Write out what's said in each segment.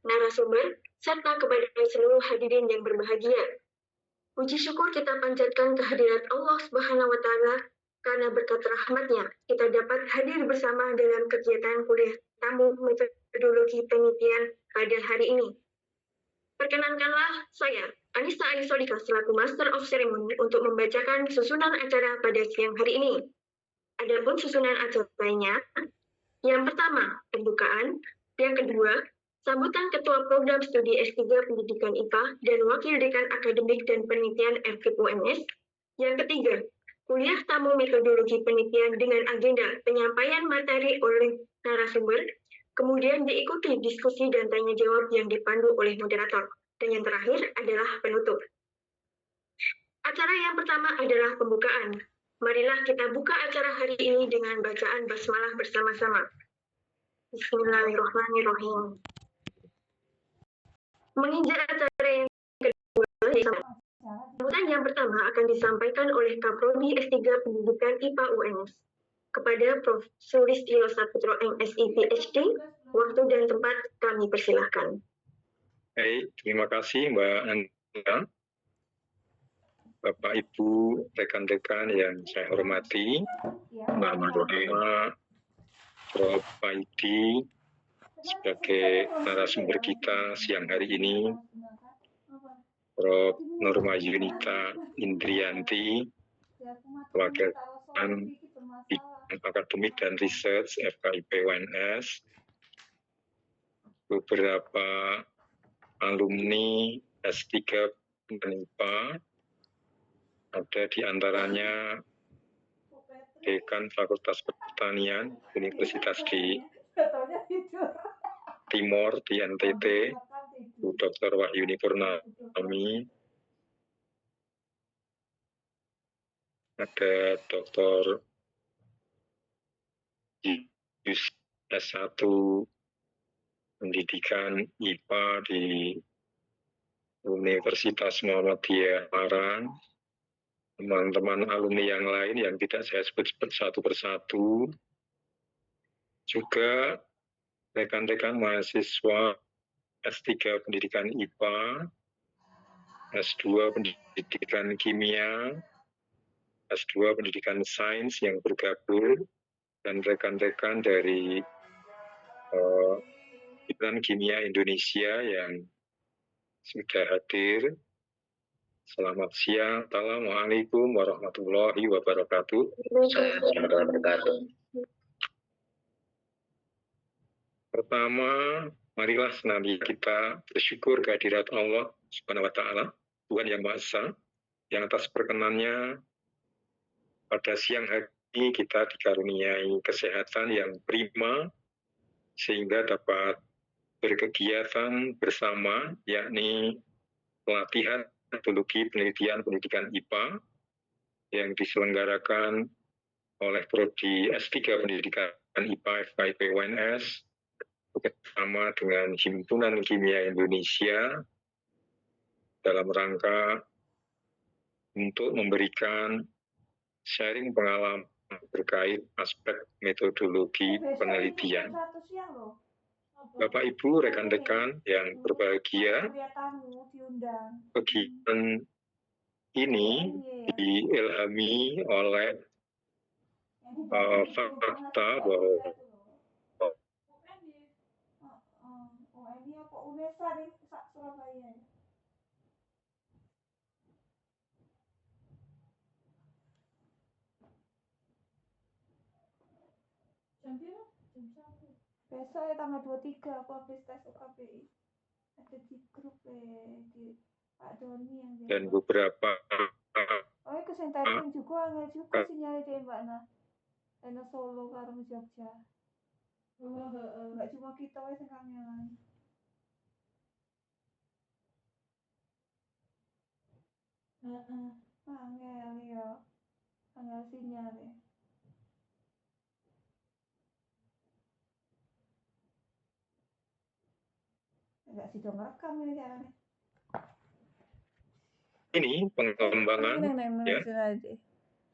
narasumber, serta kepada seluruh hadirin yang berbahagia. Puji syukur kita panjatkan kehadirat Allah Subhanahu wa Ta'ala karena berkat rahmatnya kita dapat hadir bersama dalam kegiatan kuliah tamu metodologi penelitian pada hari ini. Perkenankanlah saya, Anissa Anisodika selaku Master of Ceremony untuk membacakan susunan acara pada siang hari ini. Adapun susunan acaranya, yang pertama, pembukaan, yang kedua, sambutan Ketua Program Studi S3 Pendidikan IPA dan Wakil Dekan Akademik dan Penelitian FKIP UNS, yang ketiga, kuliah tamu metodologi penelitian dengan agenda penyampaian materi oleh narasumber, kemudian diikuti diskusi dan tanya jawab yang dipandu oleh moderator. Dan yang terakhir adalah penutup. Acara yang pertama adalah pembukaan. Marilah kita buka acara hari ini dengan bacaan basmalah bersama-sama. Bismillahirrahmanirrahim. Menginjak acara yang kedua, sambutan yang pertama akan disampaikan oleh Kaprodi S3 Pendidikan IPA UNS kepada Prof. Sulistyo Saputro MSI PhD. Waktu dan tempat kami persilahkan. Baik, terima kasih Mbak Anda, Bapak Ibu, rekan-rekan yang saya hormati, Mbak Madonna, Prof. Paidi sebagai narasumber kita siang hari ini, Prof. Norma Yunita Indrianti, Wakil Akademik dan Research FKIP UNS, beberapa alumni S3 IPA, ada di antaranya Dekan Fakultas Pertanian Universitas di Timor di NTT, Bu Dr. Wahyuni Purnami, ada Dr. S1 Pendidikan IPA di Universitas Muhammadiyah Semarang, teman-teman alumni yang lain yang tidak saya sebut satu persatu, juga rekan-rekan mahasiswa S3 Pendidikan IPA, S2 Pendidikan Kimia, S2 Pendidikan Sains yang bergabung, dan rekan-rekan dari Himpunan Kimia Indonesia yang sudah hadir. Selamat siang. Assalamualaikum warahmatullahi wabarakatuh. Pertama, marilah senantiasa kita bersyukur kehadirat Allah Subhanahu wa Ta'ala, Tuhan Yang Maha Esa, yang atas perkenannya pada siang hari ini kita dikaruniai kesehatan yang prima sehingga dapat berkegiatan bersama, yakni pelatihan metodologi penelitian pendidikan IPA yang diselenggarakan oleh Prodi S3 Pendidikan IPA FKIP UNS bersama dengan Himpunan Kimia Indonesia dalam rangka untuk memberikan sharing pengalaman terkait aspek metodologi penelitian. Bapak Ibu, rekan-rekan yang berbahagia, kegiatan ini diilhami oleh fakta bahwa besok ya tanggal 23 aku habis tes UKBI. Ada di grup di Pak Doni yang dan beberapa itu sing typing juga angel juga sinyalnya deh Mbak Nah. Enak Solo karo Jogja. Enggak cuma kita wes sing kangelan. Angel ya. Angel sinyalnya. Enggak sih dong rekam ini caranya. Ini pengembangan ya,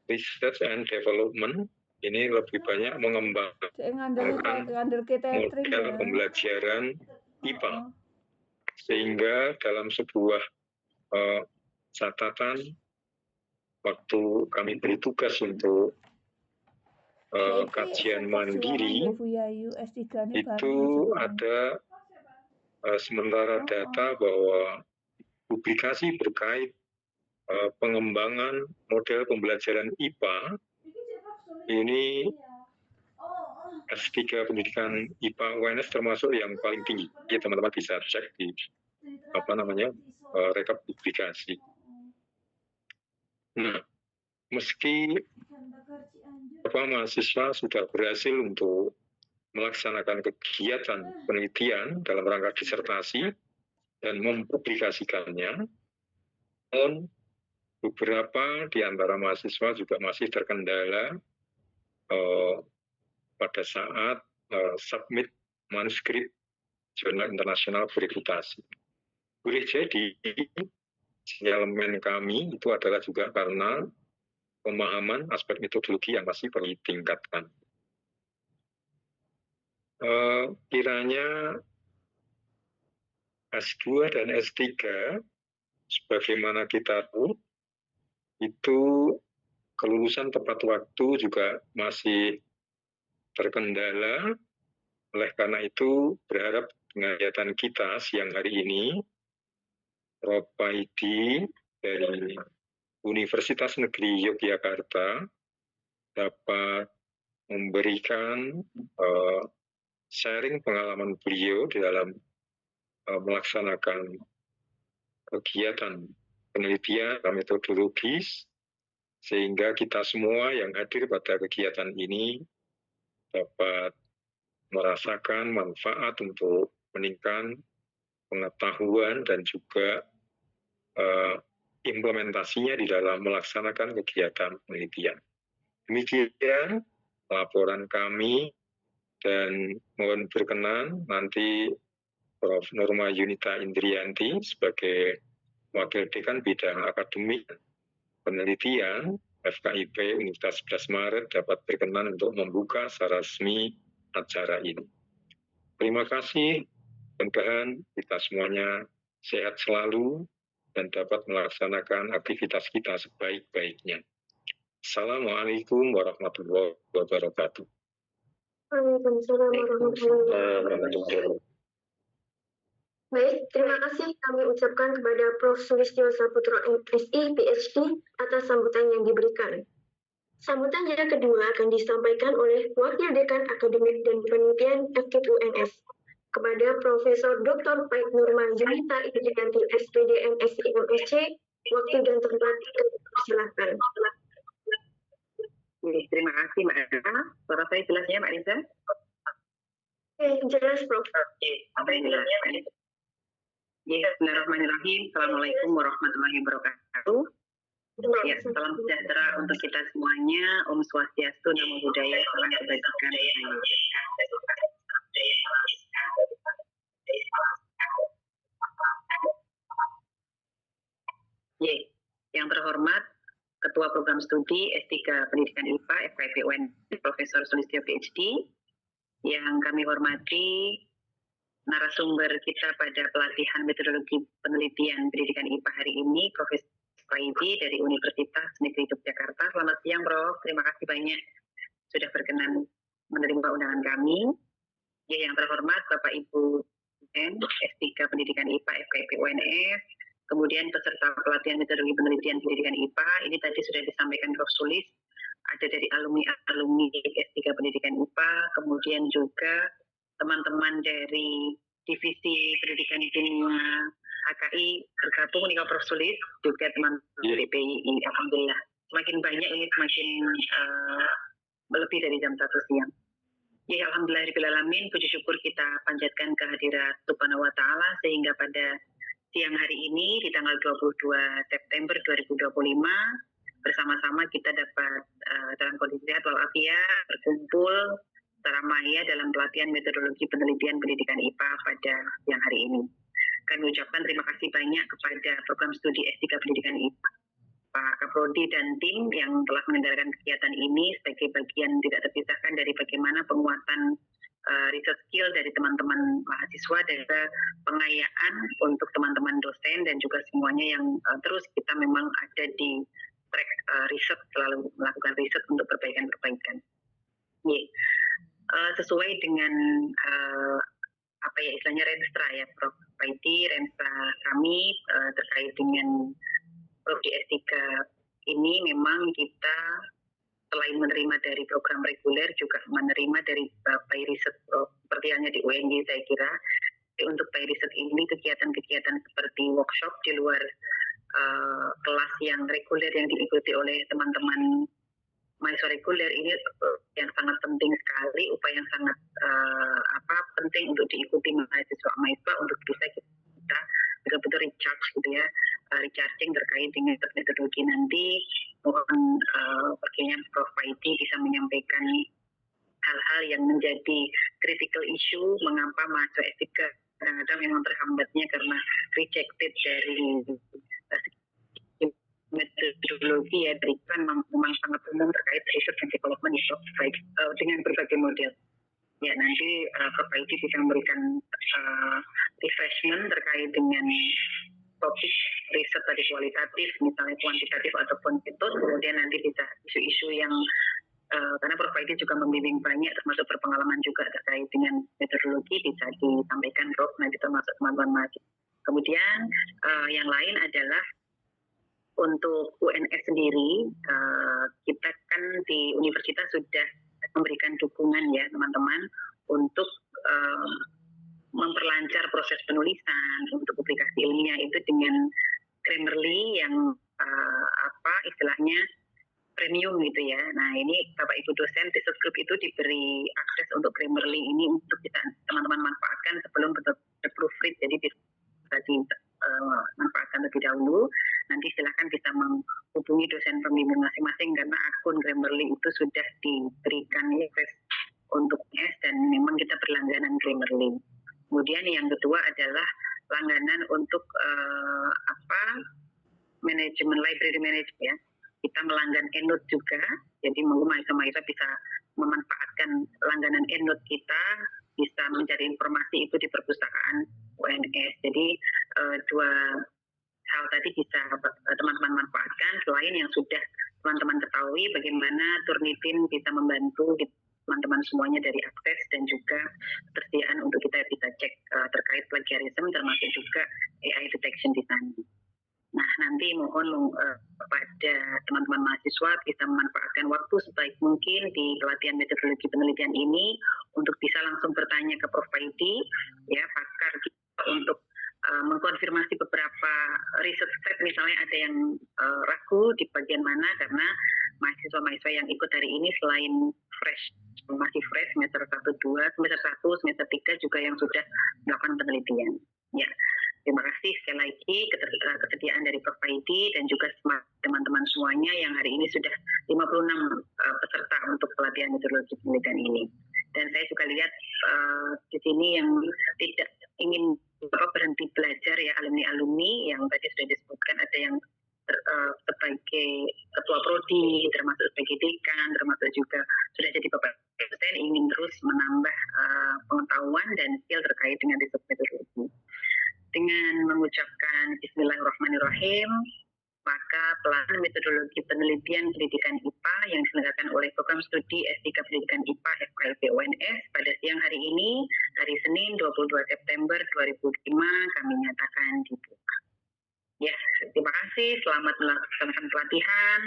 research and development ini lebih banyak mengembangkan model pembelajaran IPA Sehingga dalam sebuah catatan waktu kami beri tugas untuk kajian mandiri itu ada sementara data bahwa publikasi berkait pengembangan model pembelajaran IPA ini S3 pendidikan IPA UNS termasuk yang paling tinggi. Ya, teman-teman bisa cek di rekap publikasi. Nah, meski mahasiswa sudah berhasil untuk melaksanakan kegiatan penelitian dalam rangka disertasi dan mempublikasikannya, namun beberapa di antara mahasiswa juga masih terkendala pada saat submit manuskrip jurnal internasional bereputasi. Boleh jadi sinyalemen kami itu adalah juga karena pemahaman aspek metodologi yang masih perlu ditingkatkan. Kiranya S2 dan S3 sebagaimana kita tahu itu kelulusan tepat waktu juga masih terkendala. Oleh karena itu berharap dengan kegiatan kita siang hari ini, Prof. Paidi dari Universitas Negeri Yogyakarta dapat memberikan sharing pengalaman beliau di dalam melaksanakan kegiatan penelitian metodologis, sehingga kita semua yang hadir pada kegiatan ini dapat merasakan manfaat untuk meningkatkan pengetahuan dan juga implementasinya di dalam melaksanakan kegiatan penelitian. Demikian laporan kami, dan mohon berkenan nanti Prof. Norma Yunita Indrianti sebagai Wakil Dekan Bidang Akademik Penelitian FKIP Universitas 11 Maret dapat berkenan untuk membuka secara resmi acara ini. Terima kasih, mudah-mudahan kita semuanya sehat selalu dan dapat melaksanakan aktivitas kita sebaik-baiknya. Assalamualaikum warahmatullahi wabarakatuh. Waalaikumsalam warahmatullahi wabarakatuh. Baik, terima kasih kami ucapkan kepada Prof. Sulistyo Saputro MSI, PhD, atas sambutan yang diberikan. Sambutan yang kedua akan disampaikan oleh Wakil Dekan Akademik dan Penelitian FKIP UNS kepada Profesor Dr. Paid Norma Yunita Indrianti, SPD MSI MSc. Waktu dan tempat silakan. Terima kasih Mbak Anna. Suara saya jelas ya Mbak Nisa? Jelas Prof. Alhamdulillah. Bismillahirrahmanirrahim. Assalamualaikum warahmatullahi wabarakatuh. Ya, salam sejahtera untuk kita semuanya. Om Swastiastu, Namo Buddhaya, salam kebajikan. Yang terhormat Ketua Program Studi S3 Pendidikan IPA FKIP UN Profesor Sulistyo PhD, yang kami hormati narasumber kita pada pelatihan metodologi penelitian pendidikan IPA hari ini, Profesor Paidi dari Universitas Negeri Yogyakarta. Selamat siang, Prof. Terima kasih banyak sudah berkenan menerima undangan kami. Yang terhormat Bapak Ibu S3 Pendidikan IPA FKIP UNS, kemudian peserta pelatihan metodologi penelitian pendidikan IPA, ini tadi sudah disampaikan Prof. Sulis, ada dari alumni S3 Pendidikan IPA, kemudian juga teman-teman dari Divisi Pendidikan Kimia HKI bergabung dengan Prof. Sulis, juga teman-teman PPI. Alhamdulillah, semakin banyak ini semakin lebih dari jam 1 siang. Ya, alhamdulillahirrahmanirrahim, puji syukur kita panjatkan kehadirat Subhanahu wa Ta'ala sehingga pada siang hari ini di tanggal 22 September 2025 bersama-sama kita dapat dalam kondisi sehat walafiat berkumpul secara maya dalam pelatihan metodologi penelitian pendidikan IPA pada siang hari ini. Kami ucapkan terima kasih banyak kepada program studi S3 Pendidikan IPA, Pak Kaprodi dan tim yang telah menyelenggarakan kegiatan ini sebagai bagian tidak terpisahkan dari bagaimana penguatan research skill dari teman-teman mahasiswa dan juga pengayaan untuk teman-teman dosen dan juga semuanya yang terus kita memang ada di track riset, selalu melakukan riset untuk perbaikan-perbaikan. Sesuai dengan apa ya istilahnya renstra ya Prof. Paidi, renstra kami terkait dengan Prodi S3 ini memang kita selain menerima dari program reguler juga menerima dari by riset seperti halnya di UNY saya kira. Untuk by riset ini kegiatan-kegiatan seperti workshop di luar kelas yang reguler yang diikuti oleh teman-teman mahasiswa reguler ini yang sangat penting sekali, upaya yang sangat penting untuk diikuti mahasiswa untuk bisa kita betul-betul recharge gitu ya, recharging terkait dengan metodologi nanti. Mohon bagiannya Prof. Paidi bisa menyampaikan hal-hal yang menjadi critical issue, mengapa mahasiswa S3 kadang-kadang memang terhambatnya karena rejected dari metodologi ya, kan memang sangat umum terkait research and development itu baik dengan berbagai model. Ya nanti Prof. Paidi bisa memberikan refreshment terkait dengan topik riset tadi kualitatif, misalnya kuantitatif ataupun metode, kemudian nanti bisa isu-isu yang karena Prof. Paidi juga membimbing banyak termasuk berpengalaman juga terkait dengan metodologi bisa disampaikan Prof. Nanti termasuk teman-teman mahasiswa. Kemudian yang lain adalah untuk UNS sendiri, kita kan di universitas sudah memberikan dukungan ya teman-teman untuk memperlancar proses penulisan untuk publikasi ilmiah itu dengan Grammarly yang istilahnya premium gitu ya. Nah ini Bapak Ibu dosen research group itu diberi akses untuk Grammarly ini untuk bisa teman-teman manfaatkan sebelum betul-betul proofread, jadi bisa dimanfaatkan lebih dahulu. Nanti silahkan bisa menghubungi dosen pembimbing masing-masing karena akun Grammarly itu sudah diberikan untuk S dan memang kita berlangganan Grammarly. Kemudian yang kedua adalah langganan untuk manajemen library management ya. Kita melanggan EndNote juga, jadi mahasiswa bisa memanfaatkan langganan EndNote kita, bisa mencari informasi itu di perpustakaan UNS. Jadi dua hal tadi bisa teman-teman manfaatkan. Selain yang sudah teman-teman ketahui bagaimana Turnitin bisa membantu teman-teman semuanya dari akses dan juga ketersediaan untuk kita bisa cek terkait plagiarism termasuk juga AI detection di sana. Nah nanti mohon kepada teman-teman mahasiswa bisa memanfaatkan waktu sebaik mungkin di pelatihan metodologi penelitian ini untuk bisa langsung bertanya ke Prof. Paidi ya pakar untuk mengkonfirmasi beberapa riset step, misalnya ada yang ragu di bagian mana karena mahasiswa-mahasiswa yang ikut hari ini selain masih fresh semester 1, 2, semester 1, semester 3 juga yang sudah melakukan penelitian. Ya, terima kasih sekali lagi kesediaan dari Prof. Paidi dan juga teman-teman semuanya yang hari ini sudah 56 peserta untuk pelatihan metodologi penelitian ini. Dan saya juga lihat di sini yang tidak ingin berhenti belajar ya alumni-alumni yang tadi sudah disebutkan, ada yang sebagai ketua prodi, termasuk sebagai dekan, termasuk juga sudah jadi bapak dosen ingin terus menambah pengetahuan dan skill terkait dengan riset metodologi. Dengan mengucapkan Bismillahirrahmanirrahim, maka pelatihan metodologi penelitian pendidikan IPA yang diselenggarakan oleh Program Studi S3 Pendidikan IPA FKIP UNS pada siang hari ini, hari Senin 22 September 2005, kami nyatakan dibuka. Ya, terima kasih. Selamat melaksanakan pelatihan.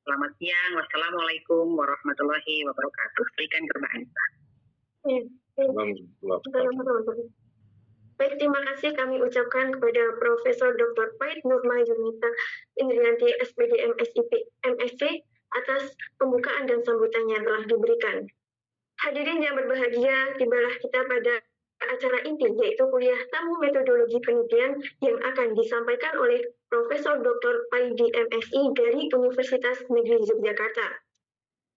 Selamat siang. Wassalamualaikum warahmatullahi wabarakatuh. Berikan berbahasa. Baik, terima kasih kami ucapkan kepada Profesor Dr. Paid Nurma Yunita Indrianti SPD MSc atas pembukaan dan sambutannya yang telah diberikan. Hadirin yang berbahagia, tibalah kita pada acara inti, yaitu kuliah tamu metodologi penelitian yang akan disampaikan oleh Profesor Dr. Paidi MSI dari Universitas Negeri Yogyakarta.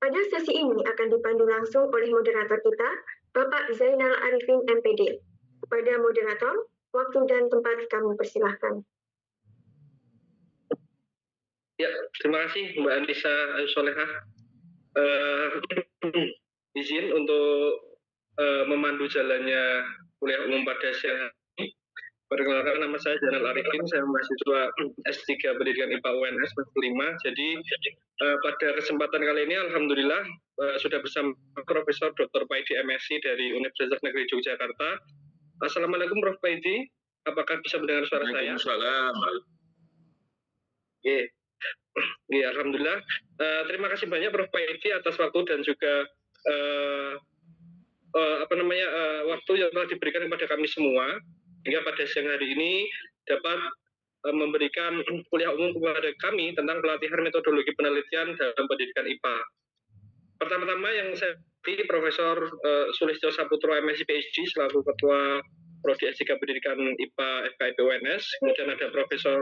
Pada sesi ini akan dipandu langsung oleh moderator kita, Bapak Zainal Arifin MPD. Kepada moderator, waktu dan tempat kami persilahkan. Ya, terima kasih Mbak Anissa Solehah. Izin untuk memandu jalannya kuliah umum pada siang hari. Perkenalkan, nama saya Zainal Arifin, saya mahasiswa S3 Pendidikan IPA UNS semester 5. Jadi pada kesempatan kali ini alhamdulillah sudah bersama Profesor Dr. Paidi MSc dari Universitas Negeri Yogyakarta. Assalamualaikum Prof. Paidi, apakah bisa mendengar suara saya? Waalaikumsalam. Ya, alhamdulillah. Terima kasih banyak Prof. Paidi atas waktu dan juga waktu yang telah diberikan kepada kami semua, hingga pada siang hari ini dapat memberikan kuliah umum kepada kami tentang pelatihan metodologi penelitian dalam pendidikan IPA. Pertama-tama yang saya pilih Profesor Sulistyo Saputro MSc PhD selaku Ketua Prodi S3 Pendidikan IPA FKIP UNS, kemudian ada Profesor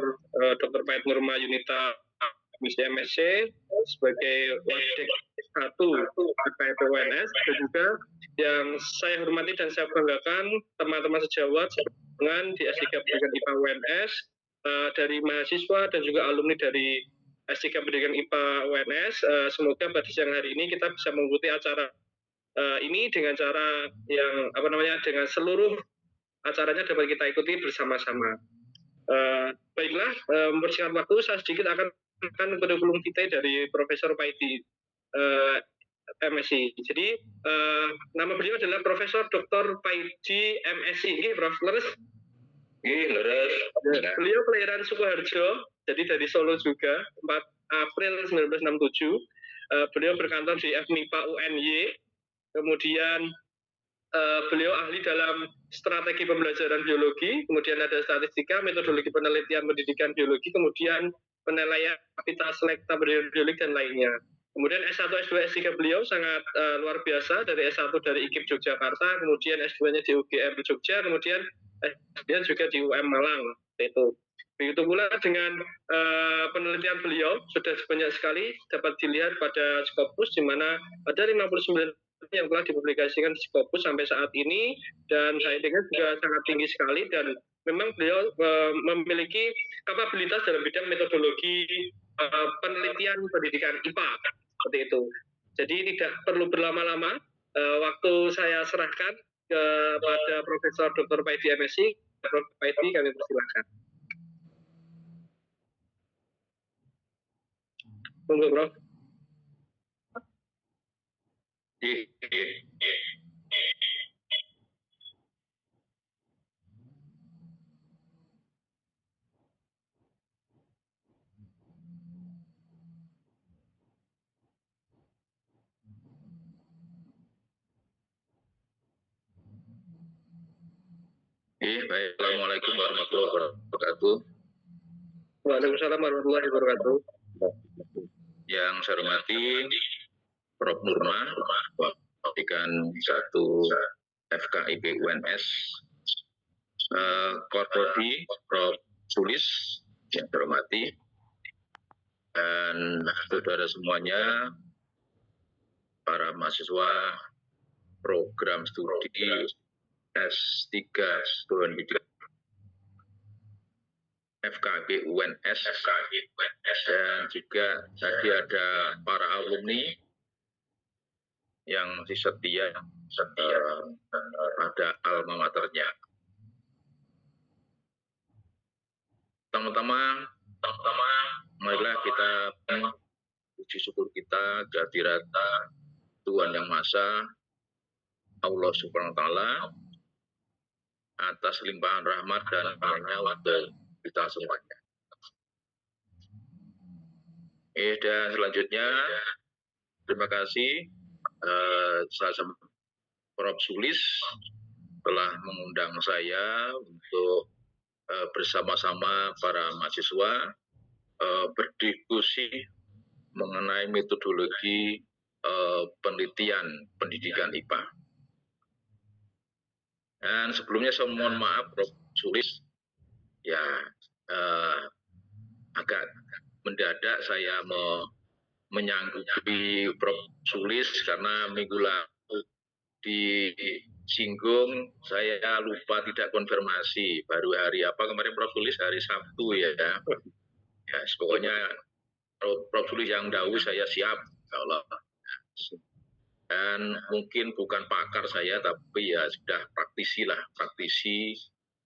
Dr. Pait Nurma Yunita MSc sebagai Wadek 1 FKIP UNS, dan juga yang saya hormati dan saya banggakan teman-teman sejawat dengan di S3 Pendidikan IPA UNS, dari mahasiswa dan juga alumni dari S3 Pendidikan IPA UNS. Semoga pada siang hari ini kita bisa mengikuti acara ini dengan cara yang dengan seluruh acaranya dapat kita ikuti bersama-sama. Baiklah, mempersingkat waktu, saya sedikit akan kurikulum vitae dari Profesor Paidi MSc. Jadi nama beliau adalah Profesor Dr. Paidi MSc. Ini Prof. Leres? Leres. Beliau kelahiran Sukoharjo, jadi dari Solo juga, 4 April 1967. Beliau berkantor di FMIPA UNY. Kemudian beliau ahli dalam strategi pembelajaran biologi, kemudian ada statistika, metodologi penelitian pendidikan biologi, kemudian penilaian habitat selekta biologi dan lainnya. Kemudian S1, S2, S3 beliau sangat luar biasa, dari S1 dari IKIP Yogyakarta, kemudian S2-nya di UGM Jogja, kemudian S3 juga di UM Malang. Itu. Begitu pula dengan penelitian beliau sudah banyak sekali dapat dilihat pada Scopus, di mana ada 59 yang telah dipublikasikan di Scopus sampai saat ini, dan saya dengar juga sangat tinggi sekali, dan memang beliau memiliki kapabilitas dalam bidang metodologi penelitian pendidikan IPA, seperti itu. Jadi tidak perlu berlama-lama, waktu saya serahkan kepada Profesor Dr. Paidi MSc. Prof. Paidi, kami persilahkan. Monggo, Prof. Baik. Assalamualaikum warahmatullahi wabarakatuh. Waalaikumsalam warahmatullahi wabarakatuh. Yang saya hormati Prof. Nurma, Pendidikan 1 FKIP UNS, Korprodi Prof. Sulis yang saya hormati, dan saudara semuanya, para mahasiswa program studi S3 Pendidikan FKIP UNS, dan juga tadi ada para alumni yang setia pada alma maternya. Pertama-tama, marilah kita puji syukur kita kehadirat Tuhan Yang Maha Esa, Allah Subhanahu wa Ta'ala, atas limpahan rahmat dan karunia untuk kita semuanya. Dan selanjutnya, terima kasih saya Prof. Sulis telah mengundang saya untuk bersama-sama para mahasiswa berdiskusi mengenai metodologi penelitian pendidikan IPA. Dan sebelumnya saya mohon maaf Prof. Sulis, ya agak mendadak saya menyanggupi Prof. Sulis karena minggu lalu disinggung, saya lupa tidak konfirmasi baru hari apa kemarin Prof. Sulis, hari Sabtu ya. Ya pokoknya Prof. Sulis yang dahulu saya siap, insya Allah. Dan mungkin bukan pakar saya, tapi ya sudah praktisi lah, praktisi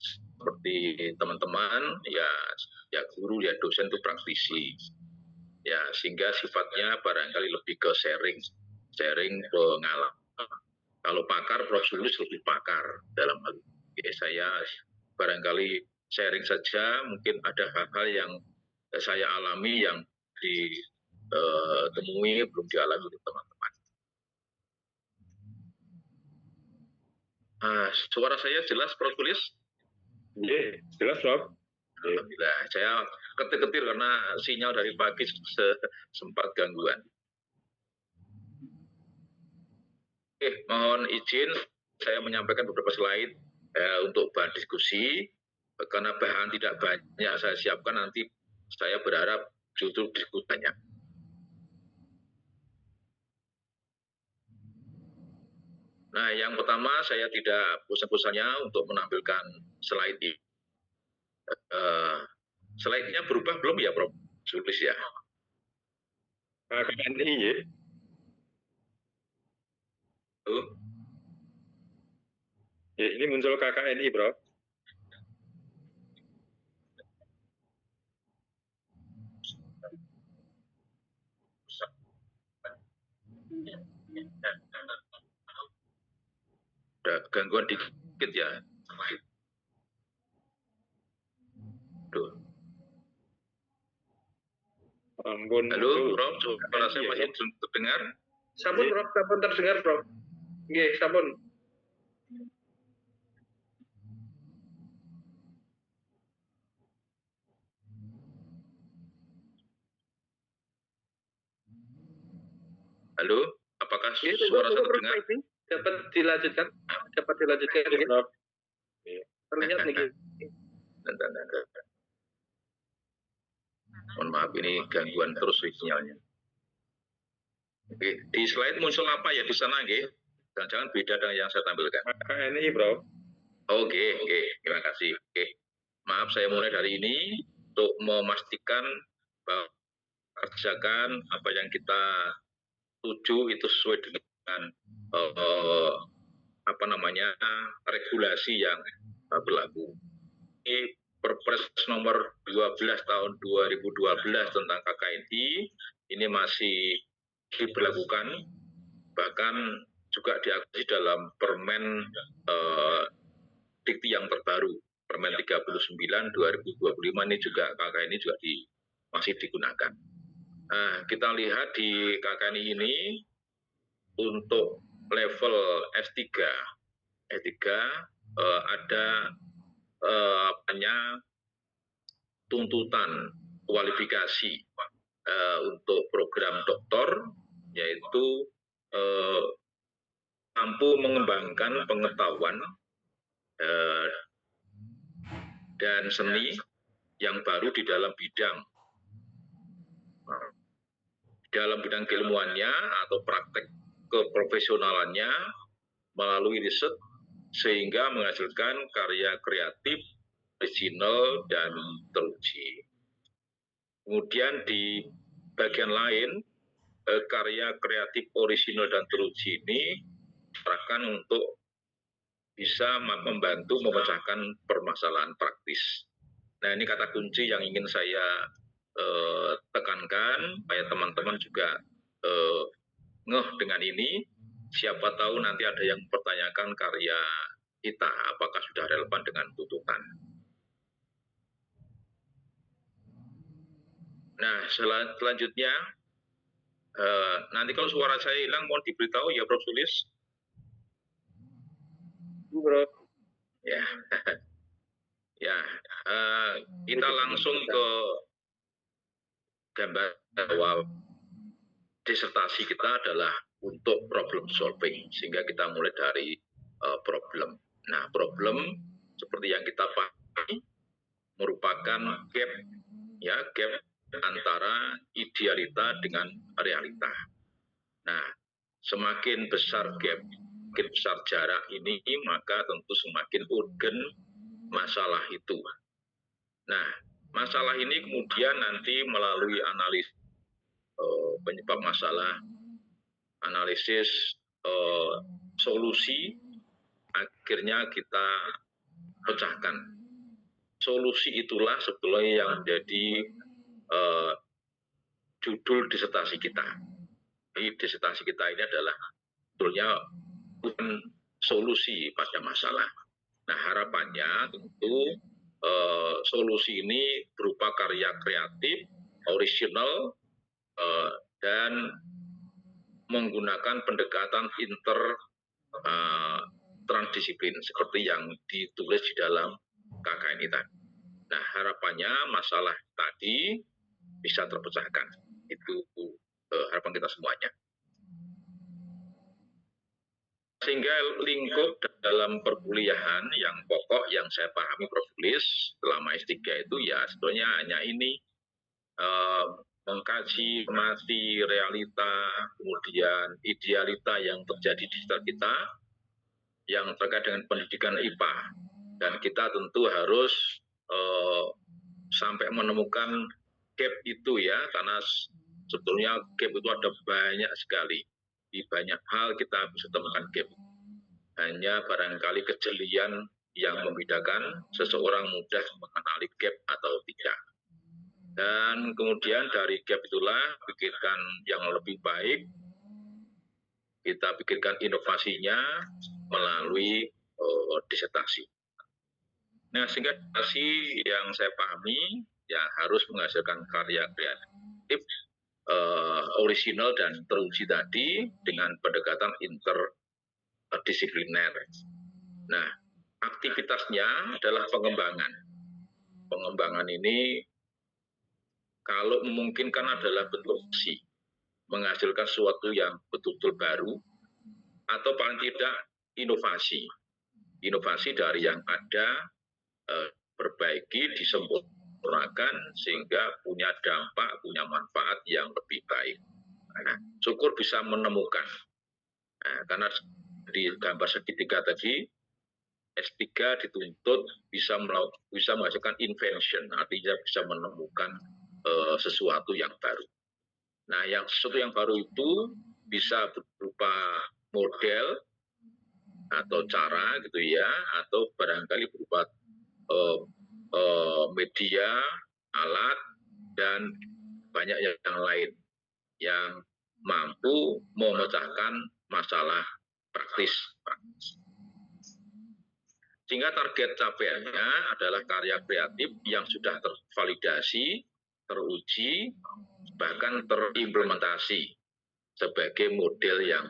seperti teman-teman, ya guru, ya dosen itu praktisi. Ya, sehingga sifatnya barangkali lebih ke sharing pengalaman. Kalau pakar, Prof. Sulis lebih pakar dalam hal ini. Ya, saya barangkali sharing saja, mungkin ada hal-hal yang saya alami yang ditemui belum dialami oleh teman-teman. Suara saya jelas, Prof. Sulis? Iya, jelas, Prof. Alhamdulillah. Saya ketir-ketir karena sinyal dari pagi sempat gangguan. Oke, mohon izin saya menyampaikan beberapa slide untuk bahan diskusi. Karena bahan tidak banyak saya siapkan, nanti saya berharap justru diskusi banyak. Nah, yang pertama saya tidak bosan-bosannya untuk menampilkan slide ini. Slide-nya berubah belum ya, Prof. Sulis ya? KKNI ya. Ya, ini muncul KKNI, Prof. Ada gangguan dikit ya. Duh. Ampun. Halo, Prof. Suara saya masih terdengar? Sampun, Prof. Sampun terdengar, Prof. Nggih, sampun. Halo, apakah suara saya terdengar? Dapat dilanjutkan? Dapat dilanjutkan, Prof. Terlihat nih. Mohon maaf, ini gangguan terus sinyalnya. Oke, di slide muncul apa ya di sana, nggih? Jangan-jangan beda dengan yang saya tampilkan. KKNI, Prof. Oke, terima kasih. Oke, maaf saya mulai dari ini untuk memastikan bahwa kerjakan apa yang kita tuju itu sesuai dengan regulasi yang berlaku. Ini Perpres nomor 12 tahun 2012 tentang KKNI ini masih diberlakukan, bahkan juga diakui dalam Permen Dikti yang terbaru, Permen 39 2025 ini juga KKNI juga masih digunakan. Nah, kita lihat di KKNI ini untuk level S3 ada tuntutan kualifikasi untuk program doktor, yaitu mampu mengembangkan pengetahuan dan seni yang baru di dalam bidang keilmuannya atau praktek keprofesionalannya melalui riset sehingga menghasilkan karya kreatif, original, dan teruji. Kemudian di bagian lain, karya kreatif, original, dan teruji ini diarahkan untuk bisa membantu memecahkan permasalahan praktis. Nah, ini kata kunci yang ingin saya tekankan, supaya teman-teman juga ngeh dengan ini. Siapa tahu nanti ada yang mempertanyakan karya kita, apakah sudah relevan dengan tuntutan. Nah, selanjutnya, nanti kalau suara saya hilang, mohon diberitahu ya, Prof. Sulis. Prof. Ya, kita langsung ke gambar bahwa disertasi kita adalah untuk problem solving, sehingga kita mulai dari problem. Nah, problem seperti yang kita pahami merupakan gap antara idealita dengan realita. Nah, semakin besar gap, semakin besar jarak ini, maka tentu semakin urgen masalah itu. Nah, masalah ini kemudian nanti melalui analisis penyebab masalah, analisis solusi akhirnya kita pecahkan. Solusi itulah sebetulnya yang menjadi judul disertasi kita. Jadi disertasi kita ini adalah sebetulnya bukan solusi pada masalah. Nah, harapannya tentu solusi ini berupa karya kreatif, original, dan menggunakan pendekatan transdisiplin seperti yang ditulis di dalam KKN ini tadi. Nah, harapannya masalah tadi bisa terpecahkan. Itu harapan kita semuanya. Sehingga lingkup dalam perkuliahan yang pokok yang saya pahami Prof. Tulis selama S3 itu ya sebetulnya hanya ini, mengkaji, mengamati realita, kemudian idealita yang terjadi di sekitar kita yang terkait dengan pendidikan IPA. Dan kita tentu harus sampai menemukan gap itu ya, karena sebetulnya gap itu ada banyak sekali. Di banyak hal kita bisa temukan gap. Hanya barangkali kejelian yang membedakan seseorang mudah mengenali gap atau tidak. Dan kemudian dari gap itulah pikirkan yang lebih baik, kita pikirkan inovasinya melalui disertasi. Nah, sehingga disertasi yang saya pahami ya harus menghasilkan karya kreatif, original dan teruji tadi dengan pendekatan interdisipliner. Nah, aktivitasnya adalah pengembangan. Pengembangan ini kalau memungkinkan adalah bentuk opsi, menghasilkan sesuatu yang betul-betul baru, atau paling tidak inovasi. Inovasi dari yang ada, perbaiki, disempurnakan, sehingga punya dampak, punya manfaat yang lebih baik. Nah, syukur bisa menemukan. Nah, karena di gambar segitiga tadi, S3 dituntut bisa menghasilkan invention, artinya bisa menemukan sesuatu yang baru. Nah, sesuatu yang baru itu bisa berupa model atau cara gitu ya, atau barangkali berupa media, alat, dan banyak yang lain yang mampu memecahkan masalah praktis. Sehingga target capaiannya adalah karya kreatif yang sudah tervalidasi, teruji, bahkan terimplementasi sebagai model yang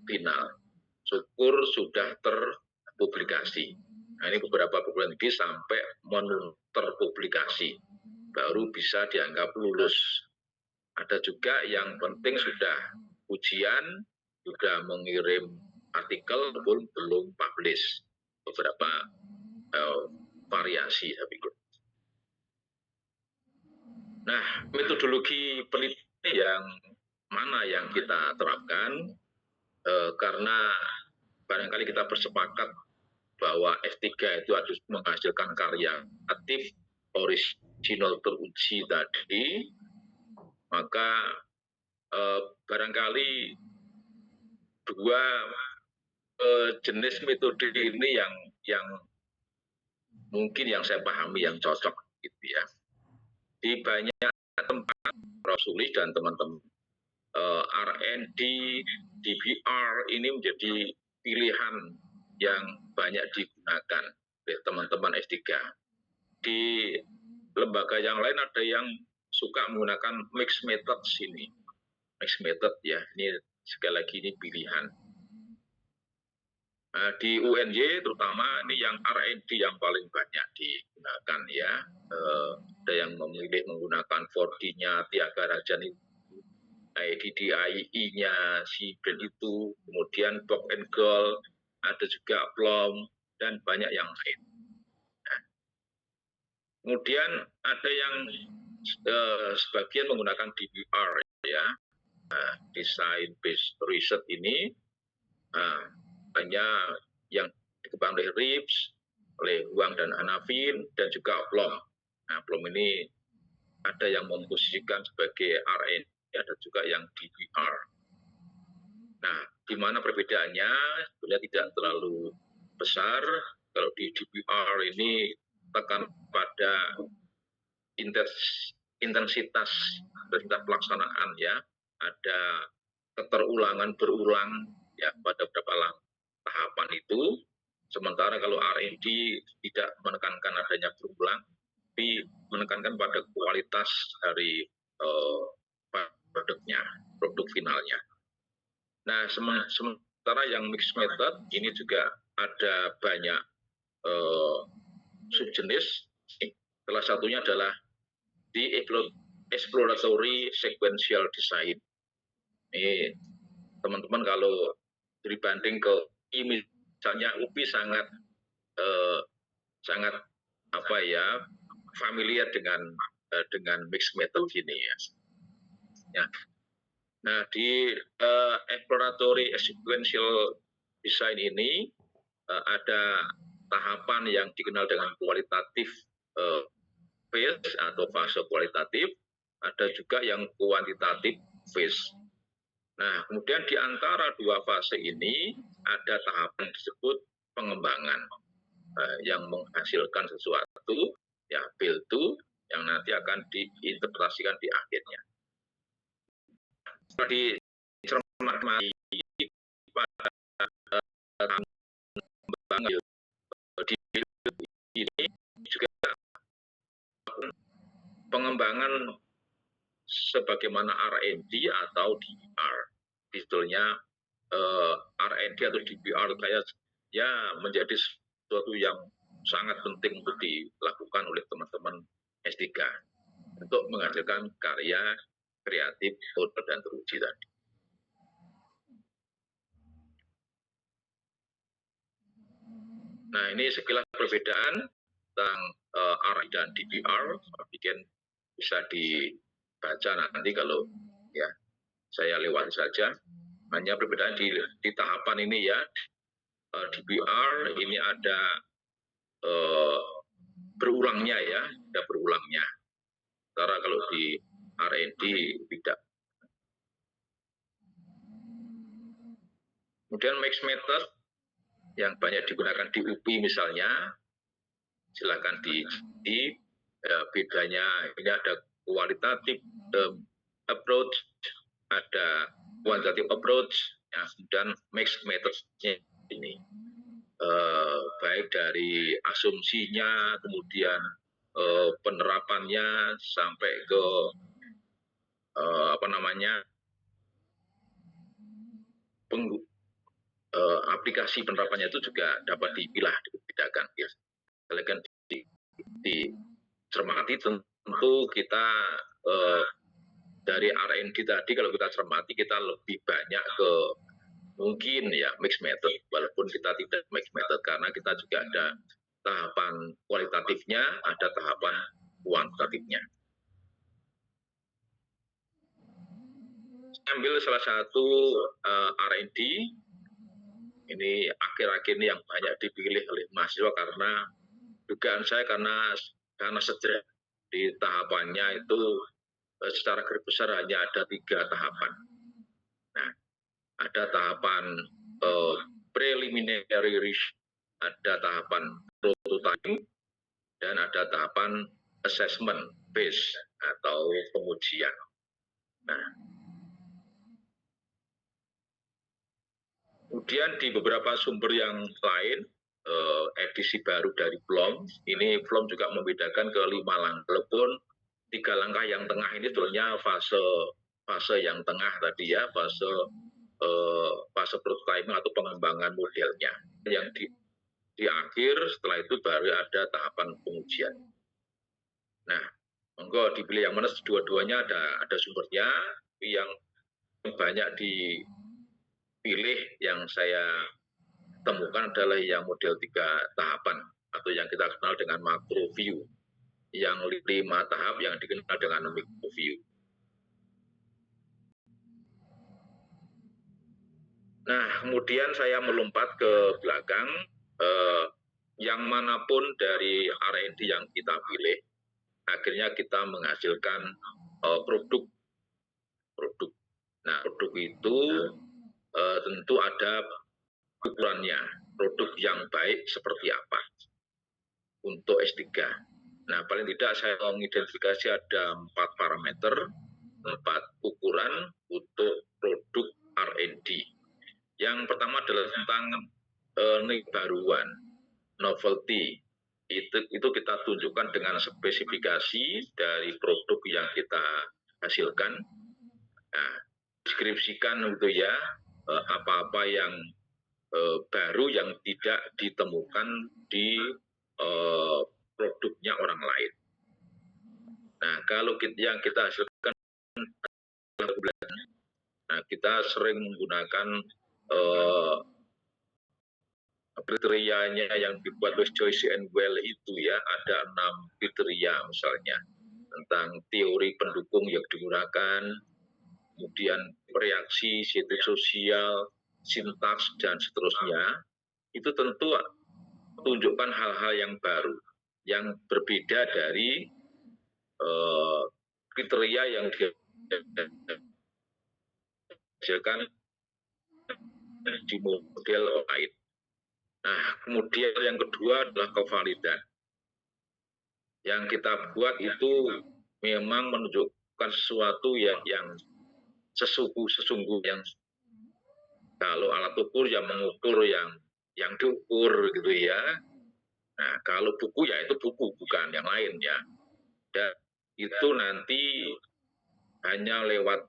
final. Syukur sudah terpublikasi. Nah, ini beberapa bulan lagi sampai terpublikasi, baru bisa dianggap lulus. Ada juga yang penting sudah ujian, sudah mengirim artikel pun belum publish. Beberapa variasi tapi. Nah, metodologi penelitian yang mana yang kita terapkan, karena barangkali kita bersepakat bahwa S3 itu harus menghasilkan karya aktif, original, teruji tadi, maka barangkali dua jenis metode ini yang mungkin yang saya pahami yang cocok gitu ya. Di banyak tempat Prof. Sulis dan teman-teman R&D, DBR ini menjadi pilihan yang banyak digunakan oleh teman-teman S3. Di lembaga yang lain ada yang suka menggunakan mixed method sini. Mixed method ya, ini sekali lagi ini pilihan. Nah, di UNY terutama ini yang R&D yang paling banyak digunakan ya. Ada yang memilih menggunakan 4D-nya Tiaga Rajan itu, IDDIE-nya si brand itu, kemudian Box and Gold, ada juga Plum, dan banyak yang lain. Nah, kemudian ada yang sebagian menggunakan DBR ya, Design Based Research ini, hanya yang dikembangkan oleh RIPS, oleh Huang dan Anavin, dan juga Plum. Nah, Plum ini ada yang memposisikan sebagai R&D, ada juga yang DBR. Nah, di mana perbedaannya sebenarnya tidak terlalu besar. Kalau di DBR ini tekan pada intensitas pelaksanaan ya, ada keterulangan berulang ya pada beberapa tahapan itu. Sementara kalau R&D tidak menekankan adanya berulang, tapi menekankan pada kualitas dari produknya, produk finalnya. Nah, sementara yang mixed method ini juga ada banyak subjenis. Salah satunya adalah di exploratory sequential design. Ini teman-teman kalau dibanding ke misalnya UPI sangat familiar dengan mixed method ini ya. Nah, di exploratory sequential design ini ada tahapan yang dikenal dengan kualitatif phase atau fase kualitatif, ada juga yang kuantitatif phase. Nah, kemudian di antara dua fase ini ada tahapan disebut pengembangan yang menghasilkan sesuatu, ya build to, yang nanti akan diinterpretasikan di akhirnya. Di cermati pada ini juga pengembangan sebagaimana R&D atau DBR. Istilahnya R&D atau DBR kayak ya menjadi sesuatu yang sangat penting untuk dilakukan oleh teman-teman S3 untuk menghasilkan karya kreatif, output, dan teruji tadi. Nah, ini sekilas perbedaan tentang R&D dan DBR, mungkin bisa dibaca nanti kalau ya saya lewat saja. Hanya perbedaan di tahapan ini ya, DBR ini ada berulangnya ya, ada berulangnya. Sementara kalau di R&D tidak. Kemudian mixed method yang banyak digunakan di UPI misalnya, silakan bedanya ini ada qualitative approach, ada quantitative approach, ya, dan mixed methods-nya ini baik dari asumsinya, kemudian penerapannya sampai ke aplikasi penerapannya itu juga dapat dipilah, dibedakan. Ya. Selain dicermati tentu kita dari R&D tadi kalau kita cermati kita lebih banyak ke mungkin ya mixed method, walaupun kita tidak mixed method karena kita juga ada tahapan kualitatifnya, ada tahapan kuantitatifnya. Ambil salah satu R&D ini akhir-akhir ini yang banyak dipilih oleh mahasiswa karena dugaan saya karena sejak di tahapannya itu secara garis besar hanya ada 3 tahapan. Nah, ada tahapan preliminary research, ada tahapan prototyping, dan ada tahapan assessment phase atau pengujian. Nah, kemudian di beberapa sumber yang lain, edisi baru dari Bloom, ini Bloom juga membedakan ke 5 langkah, walaupun 3 langkah yang tengah ini sebenarnya fase yang tengah tadi ya, fase prototyping atau pengembangan modelnya. Yang di akhir setelah itu baru ada tahapan pengujian. Nah, monggo dipilih yang mana, dua-duanya ada sumbernya, tapi yang banyak dipilih yang saya temukan adalah yang model 3 tahapan atau yang kita kenal dengan macro view, yang 5 tahap yang dikenal dengan micro view. Nah, kemudian saya melompat ke belakang, yang manapun dari R&D yang kita pilih, akhirnya kita menghasilkan produk. Nah, produk itu tentu ada ukurannya, produk yang baik seperti apa untuk S3. Nah, paling tidak saya mengidentifikasi ada 4 parameter, 4 ukuran untuk produk R&D. Yang pertama adalah tentang baruan, novelty. Itu kita tunjukkan dengan spesifikasi dari produk yang kita hasilkan. Nah, deskripsikan itu ya, apa-apa yang baru yang tidak ditemukan di produknya orang lain. Nah, kalau yang kita hasilkan, nah kita sering menggunakan kriterianya yang dibuat oleh Joyce and Well itu ya, ada 6 kriteria misalnya tentang teori pendukung yang digunakan, kemudian reaksi, sintetik sosial, sintaks dan seterusnya. Itu tentu tunjukkan hal-hal yang baru, yang berbeda dari kriteria yang dihasilkan di model lain. Nah, kemudian yang kedua adalah kevalidan. Yang kita buat itu memang menunjukkan sesuatu yang sesungguh yang kalau alat ukur yang mengukur yang diukur gitu ya. Nah, kalau buku ya itu buku, bukan yang lain ya. Dan itu nanti hanya lewat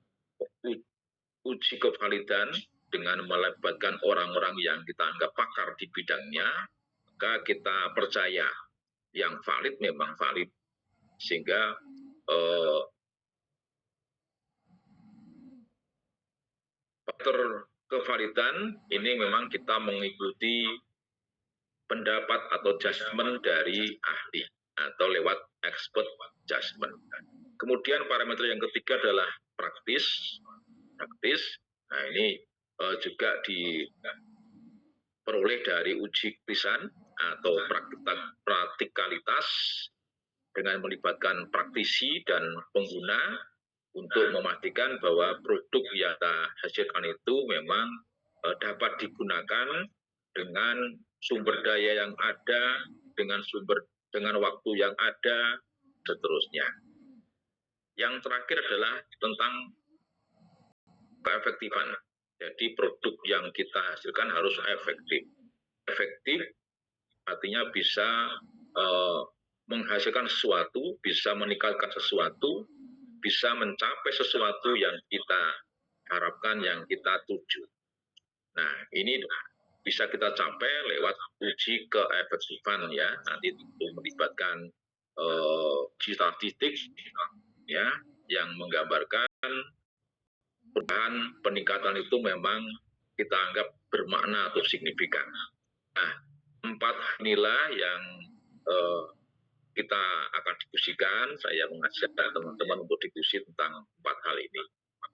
uji kevalidan dengan melibatkan orang-orang yang kita anggap pakar di bidangnya, maka kita percaya yang valid memang valid. Sehingga faktor kevalidan ini memang kita mengikuti pendapat atau judgement dari ahli atau lewat expert judgement. Kemudian parameter yang ketiga adalah praktis. Nah, ini juga diperoleh dari uji krisan atau praktikalitas dengan melibatkan praktisi dan pengguna untuk memastikan bahwa produk yang kita hasilkan itu memang dapat digunakan dengan sumber daya yang ada, dengan waktu yang ada, seterusnya. Yang terakhir adalah tentang keefektifan. Jadi produk yang kita hasilkan harus efektif. Efektif artinya bisa menghasilkan sesuatu, bisa meningkatkan sesuatu, bisa mencapai sesuatu yang kita harapkan, yang kita tuju. Nah, ini bisa kita capai lewat uji keefektifan ya, nanti itu melibatkan uji statistik ya, yang menggambarkan perubahan peningkatan itu memang kita anggap bermakna atau signifikan. Nah, 4 inilah yang kita akan diskusikan. Saya mengajak teman-teman untuk diskusi tentang 4 hal ini.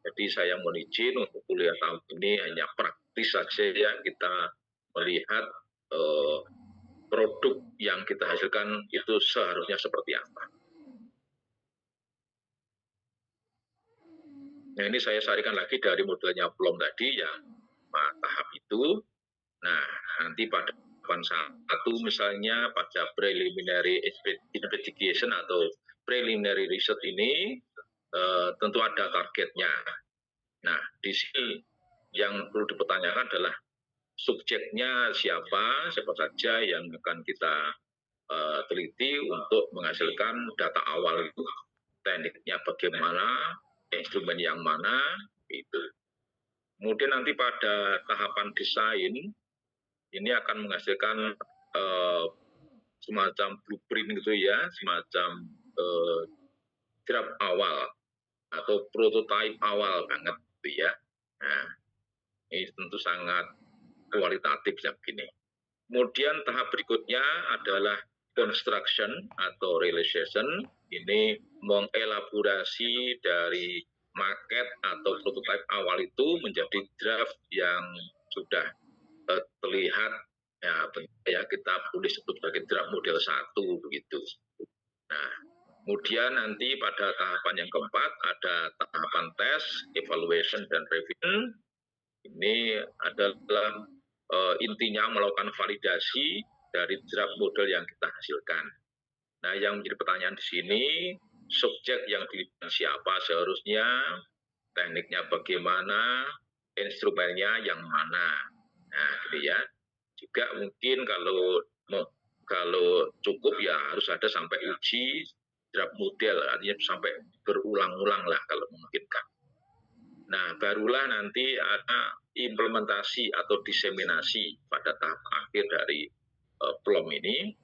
Jadi saya mohon izin untuk kuliah tahun ini hanya praktis saja ya, kita melihat produk yang kita hasilkan itu seharusnya seperti apa. Nah, ini saya sarikan lagi dari modelnya Plum tadi yang tahap itu. Nah, nanti pada tahapan 1 misalnya pada preliminary investigation atau preliminary research ini tentu ada targetnya. Nah, di sini yang perlu dipertanyakan adalah subjeknya siapa saja yang akan kita teliti untuk menghasilkan data awal itu, tekniknya bagaimana, instrumen yang mana, itu. Kemudian nanti pada tahapan desain ini akan menghasilkan semacam blueprint gitu ya, semacam draft awal atau prototipe awal banget gitu ya. Nah, ini tentu sangat kualitatif ya begini. Kemudian tahap berikutnya adalah construction atau realization. Ini mengelaborasi dari maket atau prototipe awal itu menjadi draft yang sudah terlihat ya kita boleh sebut sebagai draft model 1 begitu. Nah, kemudian nanti pada tahapan yang keempat ada tahapan tes, evaluation dan review. ini adalah intinya melakukan validasi dari draft model yang kita hasilkan. Nah, yang menjadi pertanyaan di sini, subjek yang dilibatkan siapa seharusnya, tekniknya bagaimana, instrumennya yang mana. Nah, gitu ya. Juga mungkin kalau cukup ya harus ada sampai uji draft model, artinya sampai berulang-ulang lah kalau memungkinkan. Nah, barulah nanti ada implementasi atau diseminasi pada tahap akhir dari PLOM ini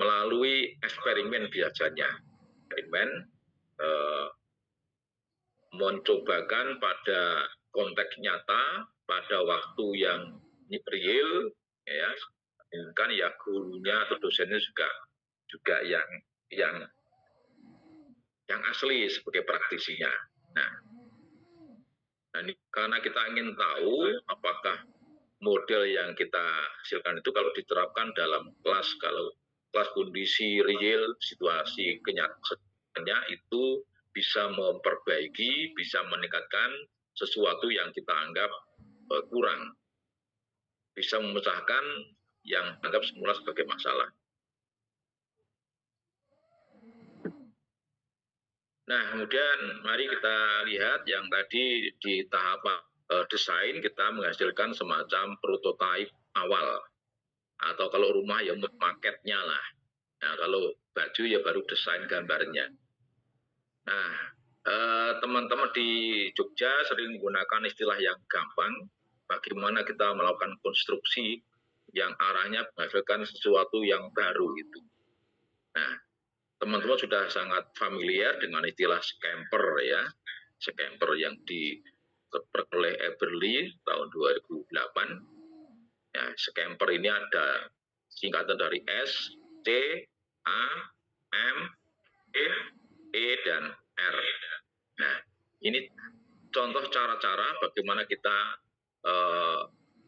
melalui eksperimen biasanya. Eksperimen mencobakan pada konteks nyata, pada waktu yang real, ya, kan ya gurunya atau dosennya juga yang asli sebagai praktisinya. Nah, ini karena kita ingin tahu apakah model yang kita hasilkan itu kalau diterapkan dalam kelas, kalau kelas kondisi real, situasi kenyataannya itu bisa memperbaiki, bisa meningkatkan sesuatu yang kita anggap kurang, bisa memecahkan yang anggap semula sebagai masalah. Nah, kemudian mari kita lihat yang tadi di tahap desain kita menghasilkan semacam prototipe awal, atau kalau rumah ya maketnya lah. Nah, kalau baju ya baru desain gambarnya. Nah, teman-teman di Jogja sering menggunakan istilah yang gampang, bagaimana kita melakukan konstruksi yang arahnya menghasilkan sesuatu yang baru itu. Nah, teman-teman sudah sangat familiar dengan istilah scamper ya, scamper yang diperoleh oleh Eberly tahun 2008. Ya, scamper ini ada singkatan dari S, C, A, M, E, dan R. Nah, ini contoh cara-cara bagaimana kita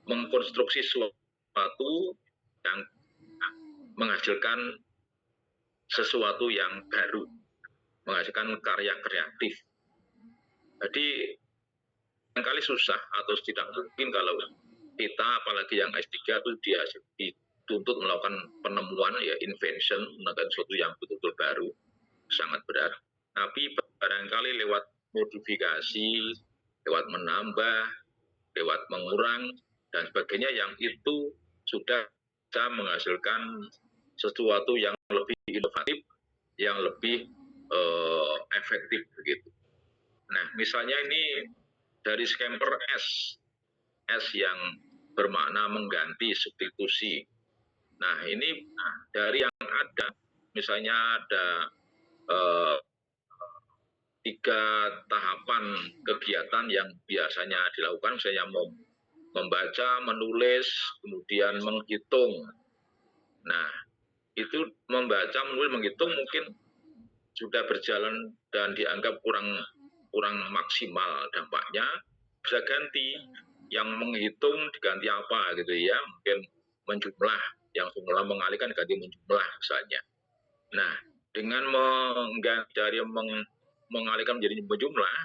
mengkonstruksi sesuatu yang menghasilkan sesuatu yang baru, menghasilkan karya kreatif. Jadi barangkali susah atau tidak mungkin kalau kita, apalagi yang S3 itu dia dituntut melakukan penemuan ya, invention, melakukan sesuatu yang betul-betul baru, sangat berat. Tapi barangkali lewat modifikasi, lewat menambah, lewat mengurang dan sebagainya, yang itu sudah bisa menghasilkan sesuatu yang lebih inovatif, yang lebih efektif begitu. Nah, misalnya ini dari scamper S yang bermakna mengganti, substitusi. Nah, ini dari yang ada, misalnya ada 3 tahapan kegiatan yang biasanya dilakukan, misalnya membaca, menulis, kemudian menghitung. Nah, itu membaca, menulis, menghitung mungkin sudah berjalan dan dianggap kurang maksimal dampaknya, bisa ganti. Yang menghitung diganti apa gitu ya, mungkin menjumlah, yang semula mengalihkan ganti menjumlah misalnya. Nah, dengan mengganti dari mengalihkan menjadi menjumlah,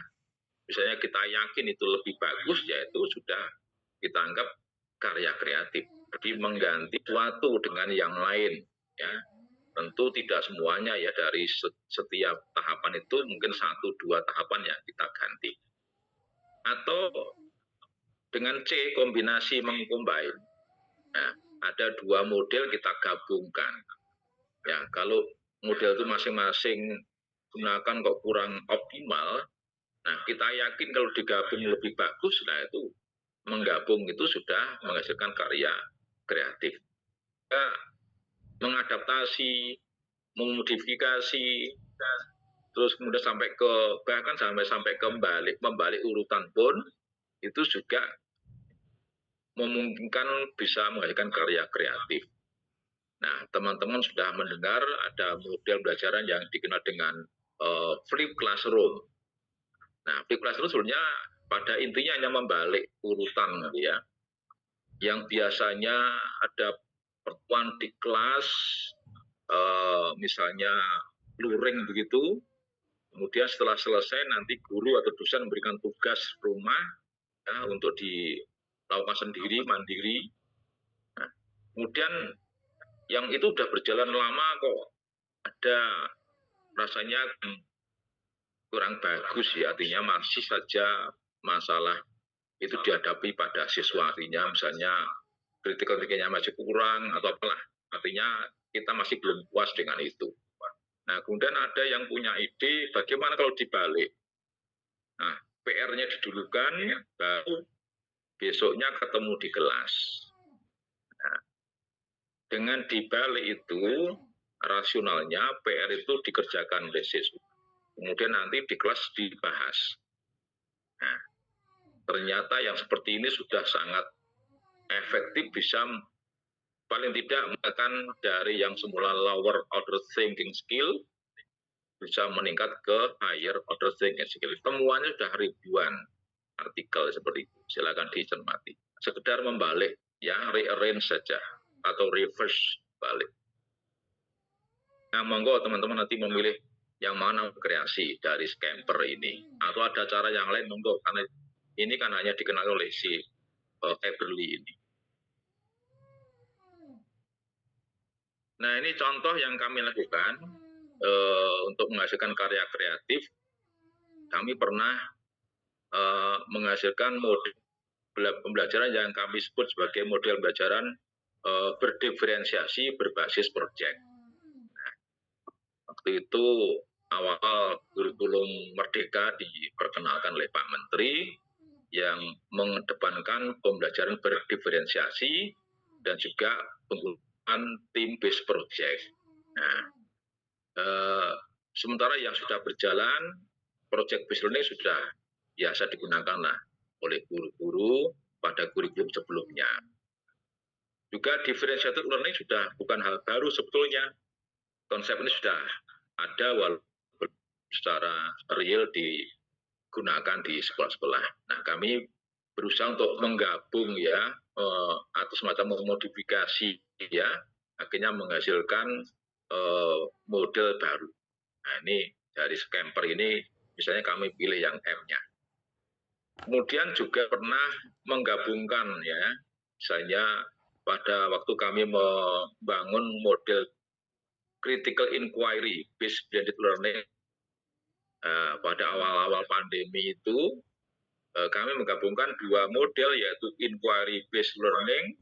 misalnya kita yakin itu lebih bagus, yaitu sudah kita anggap karya kreatif. Jadi mengganti suatu dengan yang lain ya. Tentu tidak semuanya ya, dari setiap tahapan itu mungkin 1-2 tahapan yang kita ganti. Atau dengan C, kombinasi mengcombine. Nah, ada 2 model kita gabungkan. Ya, kalau model itu masing-masing gunakan kok kurang optimal, nah kita yakin kalau digabung lebih bagus, nah itu menggabung itu sudah menghasilkan karya kreatif. Kita mengadaptasi, memodifikasi, terus kemudian bahkan sampai ke membalik urutan pun itu juga memungkinkan bisa menghasilkan karya kreatif. Nah, teman-teman sudah mendengar ada model pembelajaran yang dikenal dengan flip classroom. Nah, flip classroom sebenarnya pada intinya hanya membalik urutan ya. Yang biasanya ada pertemuan di kelas, misalnya luring begitu, kemudian setelah selesai nanti guru atau dosen memberikan tugas rumah, ya, untuk dilakukan sendiri, mandiri. Nah, kemudian yang itu sudah berjalan lama kok ada rasanya kurang bagus ya, artinya masih saja masalah itu dihadapi pada siswa, artinya misalnya critical thinkingnya masih kurang atau apalah, artinya kita masih belum puas dengan itu. Nah, kemudian ada yang punya ide bagaimana kalau dibalik. Nah, PR-nya didulukan, baru besoknya ketemu di kelas. Nah, dengan dibalik itu, rasionalnya PR itu dikerjakan oleh siswa. Kemudian nanti di kelas dibahas. Nah, ternyata yang seperti ini sudah sangat efektif, bisa paling tidak menekan dari yang semula lower order thinking skill bisa meningkat ke higher order thinking skill. Temuannya sudah ribuan artikel seperti itu. Silakan dicermati. Sekedar membalik, ya rearrange saja atau reverse balik. Nah, monggo teman-teman nanti memilih yang mana kreasi dari Scamper ini, atau ada cara yang lain, monggo, karena ini kan hanya dikenal oleh si Eberly ini. Nah, ini contoh yang kami lakukan untuk menghasilkan karya kreatif. Kami pernah menghasilkan model pembelajaran yang kami sebut sebagai model pembelajaran berdiferensiasi berbasis proyek. Nah, waktu itu awal kurikulum Merdeka diperkenalkan oleh Pak Menteri yang mengedepankan pembelajaran berdiferensiasi dan juga penggunaan team based project. Nah, sementara yang sudah berjalan, project based learning sudah biasa digunakan lah oleh guru-guru pada kurikulum sebelumnya. Juga differentiated learning sudah bukan hal baru sebetulnya. Konsep ini sudah ada walaupun secara real digunakan di sekolah-sekolah. Nah, kami berusaha untuk menggabung ya atau semacam memodifikasi ya, akhirnya menghasilkan model baru. Nah, ini dari Scamper ini misalnya kami pilih yang M-nya. Kemudian juga pernah menggabungkan ya, misalnya pada waktu kami membangun model critical inquiry based blended learning pada awal-awal pandemi itu, kami menggabungkan dua model, yaitu inquiry based learning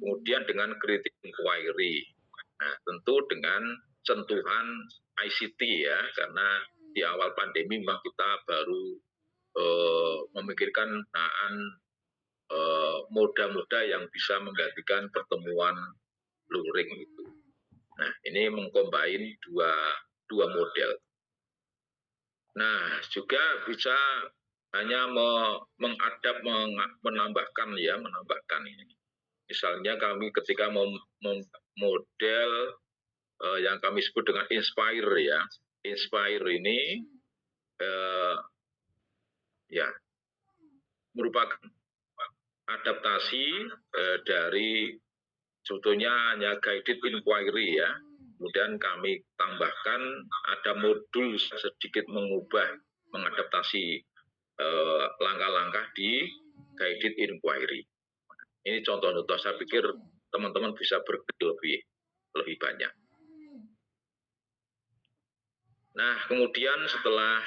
kemudian dengan critical inquiry. Nah, tentu dengan sentuhan ICT ya, karena di awal pandemi memang kita baru memikirkan penggunaan moda-moda yang bisa menggantikan pertemuan luring itu. Nah, ini mengcombine dua model. Nah, juga bisa hanya menambahkan ini. Misalnya kami ketika model yang kami sebut dengan Inspire ya. Inspire ini ya merupakan adaptasi dari sebetulnya hanya guided inquiry ya. Kemudian kami tambahkan ada modul sedikit mengadaptasi langkah-langkah di guided inquiry. Ini contoh-contoh, saya pikir teman-teman bisa berpikir lebih banyak. Nah, kemudian setelah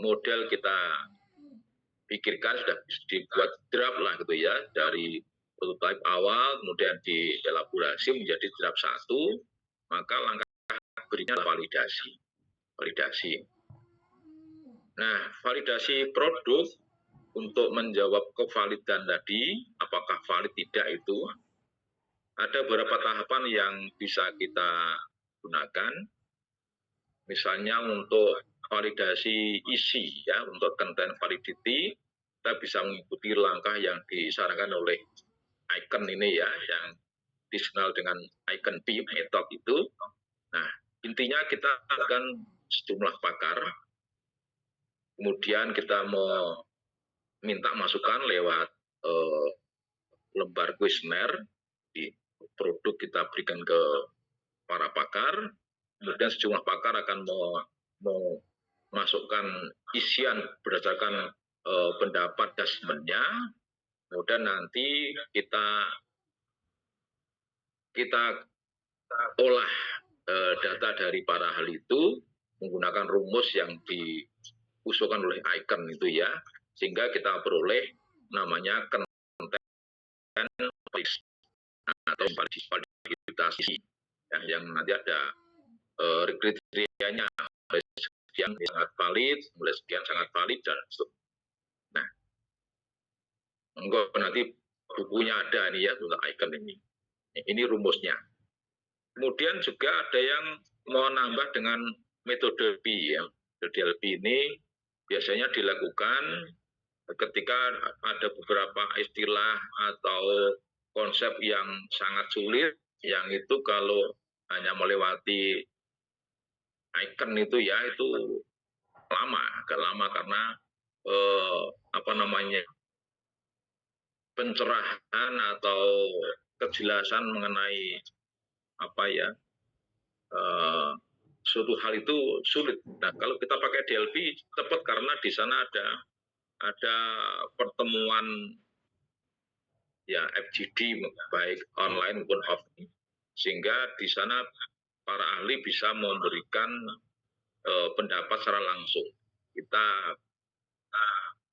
model kita pikirkan, sudah dibuat draft lah gitu ya, dari prototype awal, kemudian dielaborasi menjadi draft 1, maka langkah berikutnya adalah validasi. Nah, validasi produk untuk menjawab kevalidan tadi, apakah valid tidak itu, ada beberapa tahapan yang bisa kita gunakan. Misalnya untuk validasi isi ya, untuk content validity, kita bisa mengikuti langkah yang disarankan oleh icon ini ya, yang dikenal dengan icon P method itu. Nah, intinya kita akan sejumlah pakar, kemudian kita mau minta masukan lewat lembar kuesioner, di produk kita berikan ke para pakar, kemudian sejumlah pakar akan memasukkan isian berdasarkan pendapat judgementnya, kemudian nanti kita olah data dari para ahli itu menggunakan rumus yang diusulkan oleh ICON itu ya, sehingga kita peroleh namanya konten atau validitas yang nanti ada kriterianya, mulai sekian sangat valid, mulai sekian sangat valid, dan seterusnya. Nah, nanti bukunya ada nih ya untuk ICON ini. Ini rumusnya. Kemudian juga ada yang mau nambah dengan metode LP ya. Metode LP ini biasanya dilakukan ketika ada beberapa istilah atau konsep yang sangat sulit, yang itu kalau hanya melewati ICON itu ya itu agak lama karena pencerahan atau kejelasan mengenai suatu hal itu sulit. Nah, kalau kita pakai DLP tepat karena di sana ada pertemuan ya FGD baik online maupun offline, sehingga di sana para ahli bisa memberikan pendapat secara langsung. Kita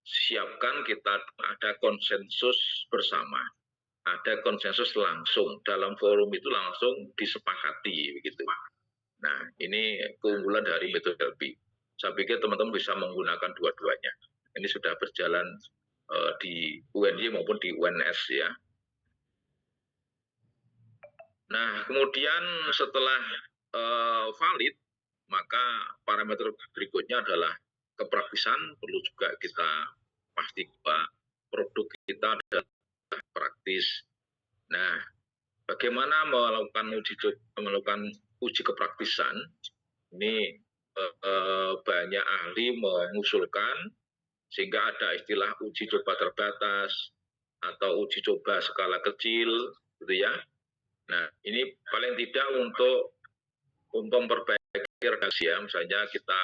siapkan, kita ada konsensus bersama, ada konsensus langsung dalam forum itu langsung disepakati begitu. Nah, ini keunggulan dari metode LP. Saya pikir teman-teman bisa menggunakan dua-duanya. Ini sudah berjalan di UNY maupun di UNS ya. Nah, kemudian setelah valid, maka parameter berikutnya adalah kepraktisan. Perlu juga kita pastikan produk kita adalah praktis. Nah, bagaimana melakukan uji kepraktisan? Ini banyak ahli mengusulkan, sehingga ada istilah uji coba terbatas atau uji coba skala kecil, gitu ya. Nah, ini paling tidak untuk memperbaiki redaksi ya. Misalnya kita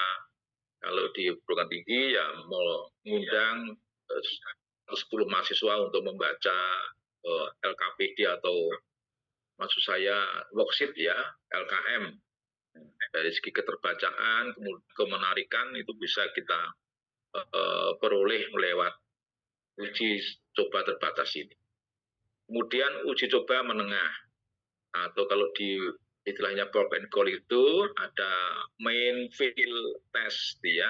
kalau di perguruan tinggi ya mengundang 10 mahasiswa untuk membaca LKPD atau maksud saya worksheet ya, LKM. Dari segi keterbacaan, kemenarikan itu bisa kita peroleh lewat uji coba terbatas ini. Kemudian uji coba menengah, atau kalau di istilahnya Bob and Cole itu ada main field test ya,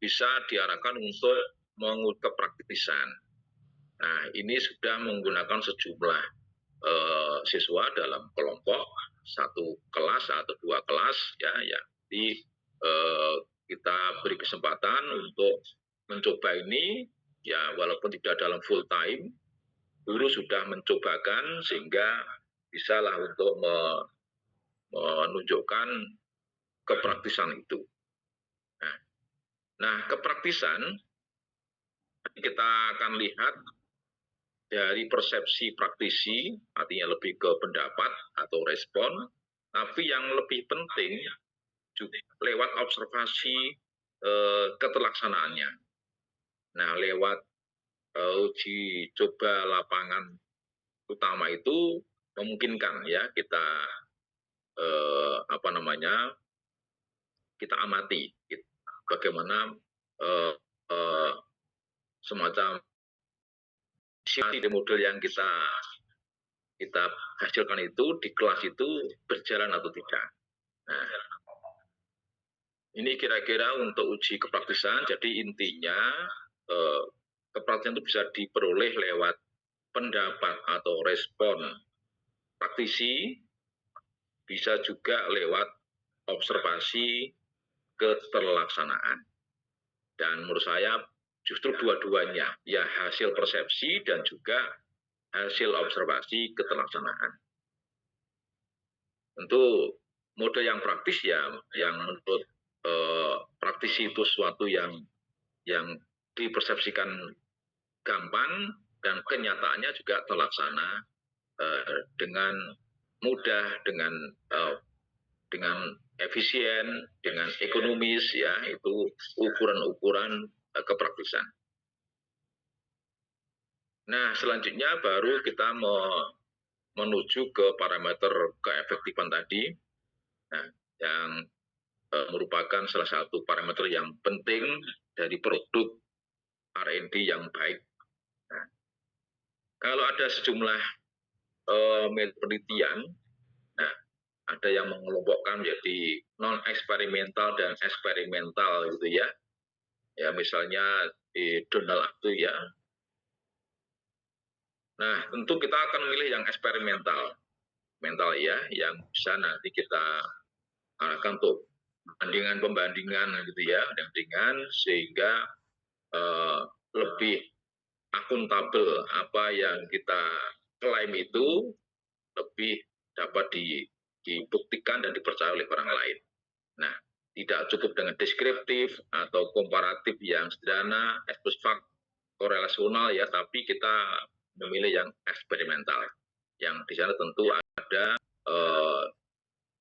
bisa diarahkan untuk menguji kepraktisan. Nah, ini sudah menggunakan sejumlah siswa dalam kelompok, satu kelas atau dua kelas ya, jadi kita beri kesempatan untuk mencoba ini ya, walaupun tidak dalam full time, guru sudah mencobakan sehingga bisalah untuk menunjukkan kepraktisan itu. Nah, kepraktisan kita akan lihat dari persepsi praktisi, artinya lebih ke pendapat atau respon, tapi yang lebih penting juga lewat observasi keterlaksanaannya. Nah, lewat uji coba lapangan utama itu memungkinkan ya kita kita amati bagaimana semacam model yang kita hasilkan itu di kelas itu berjalan atau tidak. Nah, ini kira-kira untuk uji kepraktisan. Jadi intinya kepraktisan itu bisa diperoleh lewat pendapat atau respon praktisi, bisa juga lewat observasi keterlaksanaan. Dan menurut saya justru dua-duanya, ya hasil persepsi dan juga hasil observasi keterlaksanaan. Tentu mode yang praktis ya, yang menurut praktisi itu sesuatu yang dipersepsikan gampang dan kenyataannya juga terlaksana dengan mudah, dengan efisien, dengan ekonomis ya, itu ukuran-ukuran kepraktisan. Nah, selanjutnya baru kita menuju ke parameter keefektifan tadi, nah, yang merupakan salah satu parameter yang penting dari produk R&D yang baik. Nah, kalau ada sejumlah penelitian, nah, ada yang mengelompokkan menjadi non-eksperimental dan eksperimental gitu ya. Ya, misalnya di Donald itu ya. Nah, tentu kita akan memilih yang eksperimental. Mental ya, yang bisa nanti kita arahkan untuk pembandingan gitu ya, dengan sehingga lebih akuntabel apa yang kita klaim itu lebih dapat dibuktikan dan dipercaya oleh orang lain. Nah, tidak cukup dengan deskriptif atau komparatif yang sederhana, ekspos korelasional ya, tapi kita memilih yang eksperimental. Yang di sana tentu ada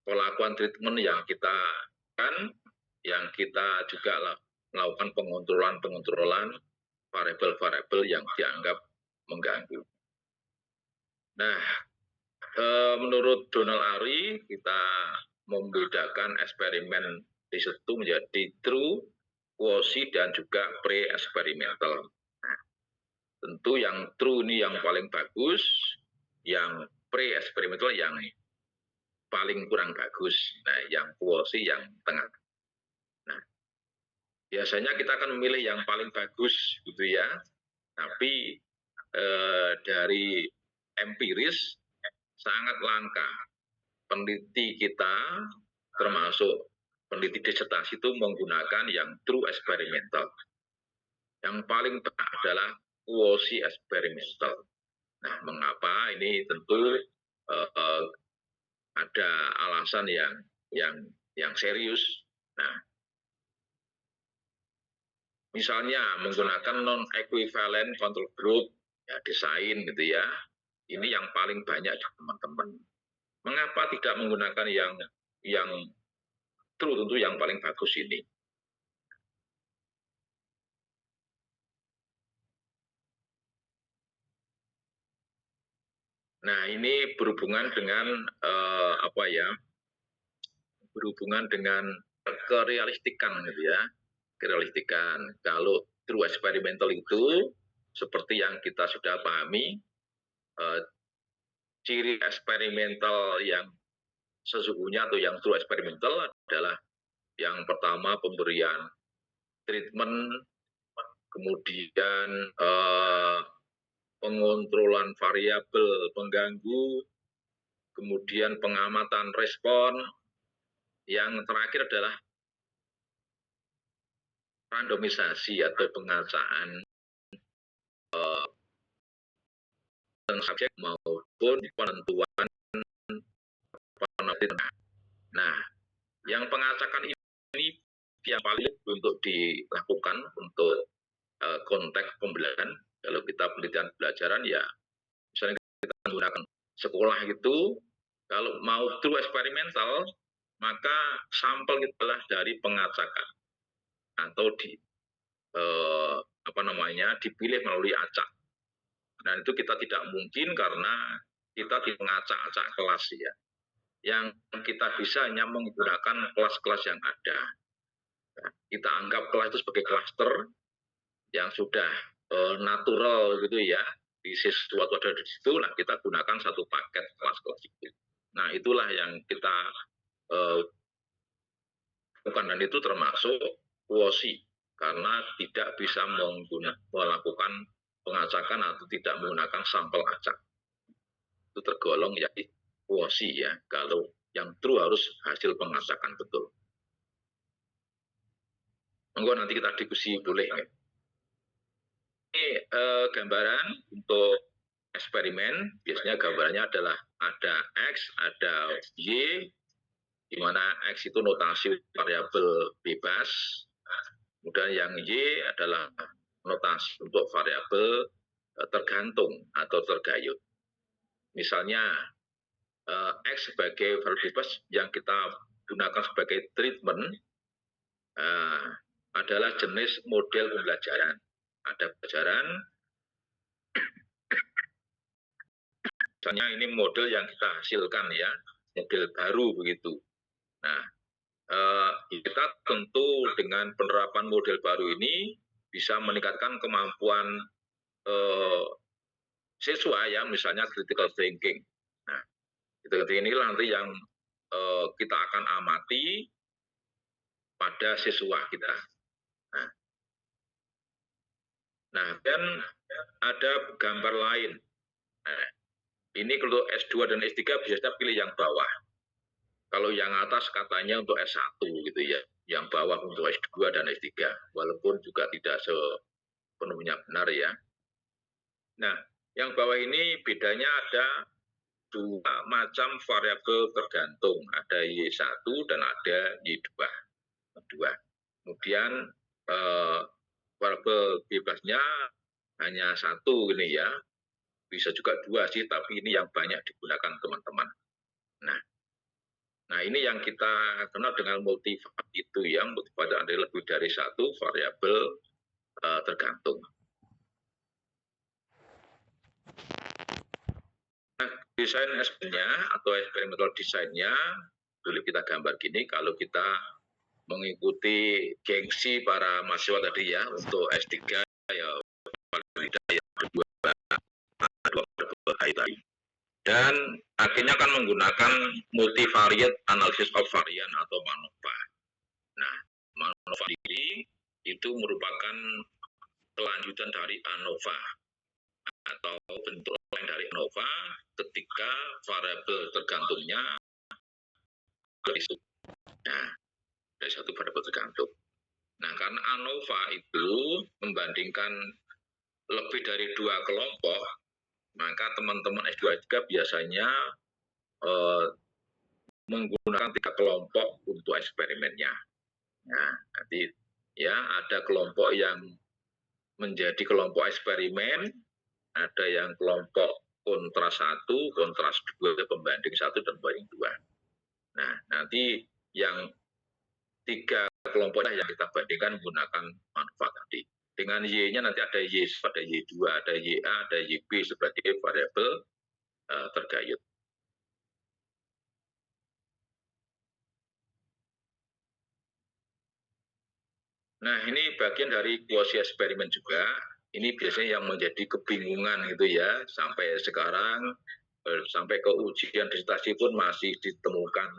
pelakuan treatment yang kita kan, yang kita juga melakukan pengontrolan variabel-variabel yang dianggap mengganggu. Nah, menurut Donald Ari, kita membedakan eksperimen di situ menjadi true, quasi, dan juga pre-eksperimental. Nah, tentu yang true ini yang paling bagus, yang pre-eksperimental yang paling kurang bagus, nah yang quasi yang tengah. Nah, biasanya kita akan memilih yang paling bagus gitu ya, tapi dari empiris sangat langka peneliti kita, termasuk peneliti disertasi itu menggunakan yang true eksperimental. Yang paling banyak adalah quasi eksperimental. Nah, mengapa? Ini tentu ada alasan yang serius. Nah, misalnya menggunakan non-equivalent control group, ya, desain gitu ya. Ini yang paling banyak teman-teman. Mengapa tidak menggunakan yang true? Tentu yang paling bagus ini. Nah, ini berhubungan dengan berhubungan dengan kerealistikan gitu ya. Kerealistikan. Kalau true eksperimental itu seperti yang kita sudah pahami, ciri eksperimental yang sesungguhnya atau yang true eksperimental adalah yang pertama pemberian treatment, kemudian pengontrolan variabel pengganggu, kemudian pengamatan respon, yang terakhir adalah randomisasi atau pengacaan subjek maupun penentuan penelitian. Nah, yang pengacakan ini yang paling untuk dilakukan untuk konteks pembelajaran. Kalau kita penelitian pelajaran ya, misalnya kita menggunakan sekolah itu, kalau mau true eksperimental, maka sampel kita adalah dari pengacakan atau dipilih melalui acak. Dan itu kita tidak mungkin karena kita tidak mengacak-acak kelas ya. Yang kita bisa hanya menggunakan kelas-kelas yang ada. Kita anggap kelas itu sebagai klaster yang sudah natural gitu ya. Di sesuatu ada di situ, nah kita gunakan satu paket kelas-kelas itu. Nah, itulah yang kita lakukan, dan itu termasuk quasi karena tidak bisa melakukan pengacakan atau tidak menggunakan sampel acak. Itu tergolong ya quasi ya. Kalau yang true harus hasil pengacakan betul. Monggo nanti kita diskusi boleh ya. Ini gambaran untuk eksperimen. Biasanya gambarannya adalah ada X, ada Y, di mana X itu notasi variabel bebas. Kemudian yang Y adalah notasi untuk variabel tergantung atau tergayut. Misalnya X sebagai variabel bebas yang kita gunakan sebagai treatment, adalah jenis model pembelajaran. Ada pembelajaran, misalnya ini model yang kita hasilkan ya, model baru begitu. Nah, kita tentu dengan penerapan model baru ini bisa meningkatkan kemampuan siswa ya, misalnya critical thinking. Nah, critical thinking ini nanti yang kita akan amati pada siswa kita. Nah, dan ada gambar lain. Nah, ini kalau S2 dan S3 biasanya pilih yang bawah. Kalau yang atas katanya untuk S1 gitu ya. Yang bawah untuk S2 dan S3. Walaupun juga tidak sepenuhnya benar ya. Nah, yang bawah ini bedanya ada dua macam variabel tergantung. Ada Y1 dan ada Y2. Kemudian variabel bebasnya hanya satu ini ya. Bisa juga dua sih, tapi ini yang banyak digunakan teman-teman. Nah, ini yang kita kenal dengan multivariat itu yang multivariat ada lebih dari satu variabel tergantung. Nah, desain SP-nya atau experimental design-nya boleh kita gambar gini. Kalau kita mengikuti gengsi para mahasiswa tadi ya untuk S3 ya paling tidak yang kedua tadi. Dan akhirnya akan menggunakan multivariate analysis of variant atau MANOVA. Nah, MANOVA ini itu merupakan kelanjutan dari ANOVA atau bentuk lain dari ANOVA ketika variabel tergantungnya dari satu variabel tergantung. Nah, karena ANOVA itu membandingkan lebih dari dua kelompok, maka teman-teman S2 juga biasanya menggunakan 3 kelompok untuk eksperimennya. Nah, nanti ya ada kelompok yang menjadi kelompok eksperimen, ada yang kelompok kontras 1, kontras 2, pembanding 1 dan pembanding 2. Nah, nanti yang 3 kelompoknya yang kita bandingkan menggunakan manfaat tadi. Dengan Y-nya nanti ada Y1, ada Y2, ada YA, ada YB sebagai variabel tergayut. Nah, ini bagian dari quasi eksperimen juga. Ini biasanya yang menjadi kebingungan gitu ya. Sampai sekarang, sampai ke ujian disertasi pun masih ditemukan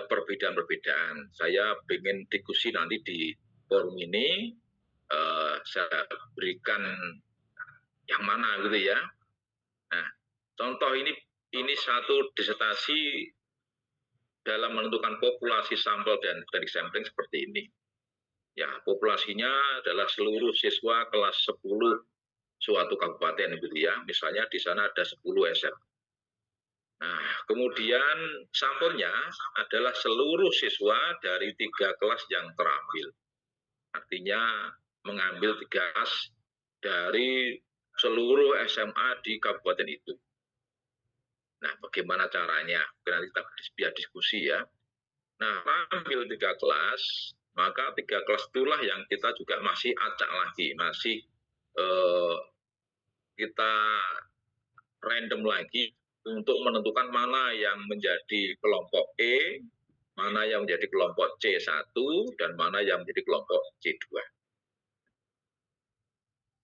perbedaan-perbedaan. Saya ingin diskusi nanti di forum ini, saya berikan yang mana gitu ya. Nah, contoh ini satu disertasi dalam menentukan populasi sampel dan dari sampling seperti ini. Ya, populasinya adalah seluruh siswa kelas 10 suatu kabupaten gitu ya. Misalnya di sana ada 10 SM. Nah, kemudian sampelnya adalah seluruh siswa dari 3 kelas yang terambil. Artinya mengambil 3 kelas dari seluruh SMA di kabupaten itu. Nah, bagaimana caranya? Nanti kita biar diskusi ya. Nah, ambil 3 kelas, maka 3 kelas itulah yang kita juga masih acak lagi, masih kita random lagi untuk menentukan mana yang menjadi kelompok E, mana yang menjadi kelompok C1, dan mana yang menjadi kelompok C2.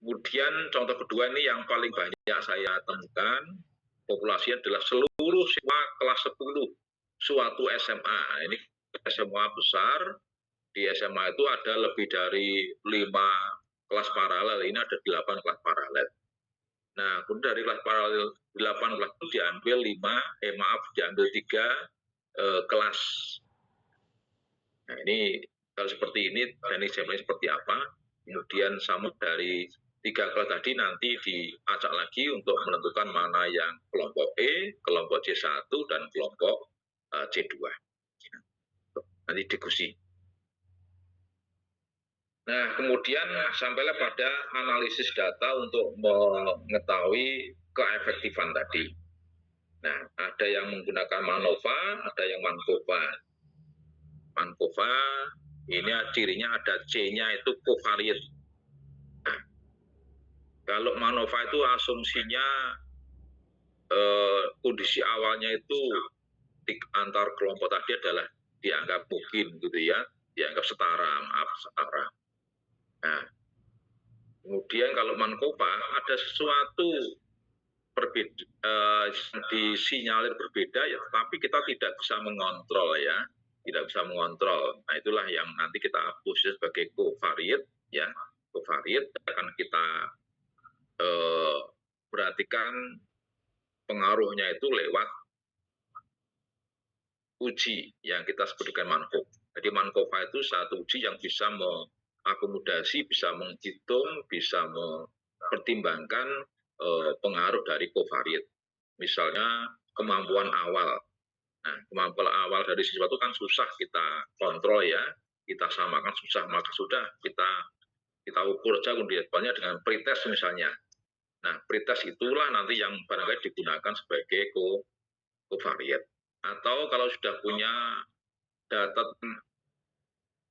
Kemudian contoh kedua ini yang paling banyak saya temukan, populasi adalah seluruh siswa kelas 10 suatu SMA. Ini SMA besar, di SMA itu ada lebih dari 5 kelas paralel, ini ada 8 kelas paralel. Nah, kemudian dari kelas paralel 8 kelas itu diambil 3 kelas. Nah, ini kalau seperti ini, teknik sampling seperti apa, kemudian sama dari 3 kelas tadi nanti diacak lagi untuk menentukan mana yang kelompok E, kelompok C1, dan kelompok C2. Nanti diskusi. Nah, kemudian sampailah pada analisis data untuk mengetahui keefektifan tadi. Nah, ada yang menggunakan MANOVA, ada yang MANCOVA. MANCOVA Ini cirinya ada C-nya itu covariate. Nah, kalau MANOVA itu asumsinya kondisi awalnya itu antar kelompok tadi adalah dianggap mungkin gitu ya, dianggap setara, maaf setara. Nah, kemudian kalau MANCOVA ada sesuatu disinyalir berbeda ya, tetapi kita tidak bisa mengontrol ya, tidak bisa mengontrol. Nah itulah yang nanti kita hapus sebagai covariate ya, covariate akan kita perhatikan pengaruhnya itu lewat uji yang kita sebutkan MANCOVA. Jadi MANCOVA itu satu uji yang bisa mengakomodasi, bisa menghitung, bisa mempertimbangkan pengaruh dari covariate. Misalnya kemampuan awal. Nah, kemampuan awal dari sesuatu kan susah kita kontrol ya, kita samakan susah, maka sudah kita ukur saja kemudiannya dengan pretest misalnya. Nah, pretest itulah nanti yang barangkali digunakan sebagai covariate. Atau kalau sudah punya data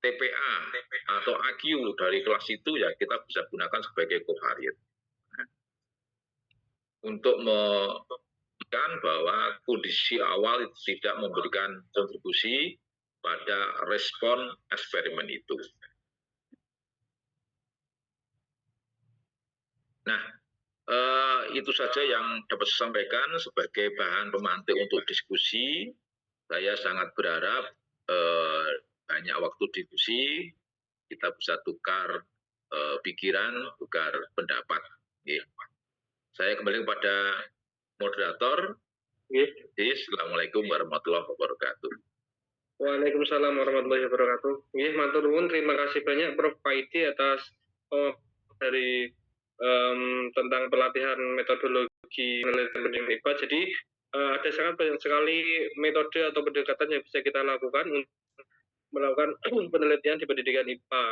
TPA atau AQ dari kelas itu ya kita bisa gunakan sebagai covariate. Nah, untuk membuktikan bahwa kondisi awal itu tidak memberikan kontribusi pada respon eksperimen itu. Nah, itu saja yang dapat saya sampaikan sebagai bahan pemantik untuk diskusi. Saya sangat berharap banyak waktu diskusi, kita bisa tukar pikiran, tukar pendapat. Saya kembali kepada moderator. Assalamualaikum warahmatullahi wabarakatuh. Waalaikumsalam warahmatullahi wabarakatuh. Matur nuwun, terima kasih banyak Prof. Paidi atas dari tentang pelatihan metodologi penelitian IPA. Jadi ada sangat banyak sekali metode atau pendekatan yang bisa kita lakukan untuk melakukan penelitian di pendidikan IPA.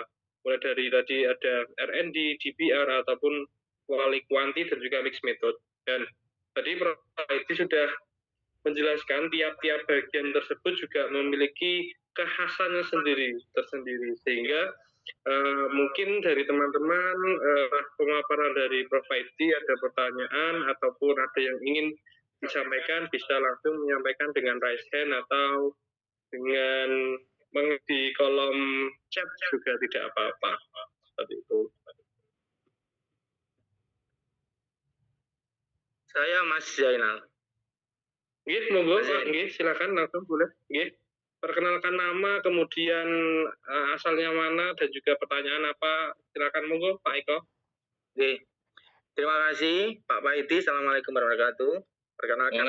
Mulai dari tadi ada R&D, DBR, ataupun kuali-kuanti dan juga mixed method. Dan tadi Prof. Paidi sudah menjelaskan tiap-tiap bagian tersebut juga memiliki kekhasannya tersendiri, sehingga mungkin dari teman-teman pemaparan dari Prof. Paidi ada pertanyaan ataupun ada yang ingin disampaikan, bisa langsung menyampaikan dengan raise hand atau dengan di kolom chat juga tidak apa-apa. Seperti itu. Saya Mas Zainal. Monggo Pak, silakan langsung boleh. Perkenalkan nama, kemudian asalnya mana, dan juga pertanyaan apa. Silakan monggo Pak Eko. Terima kasih Pak Paidi. Assalamualaikum warahmatullahi wabarakatuh. Perkenalkan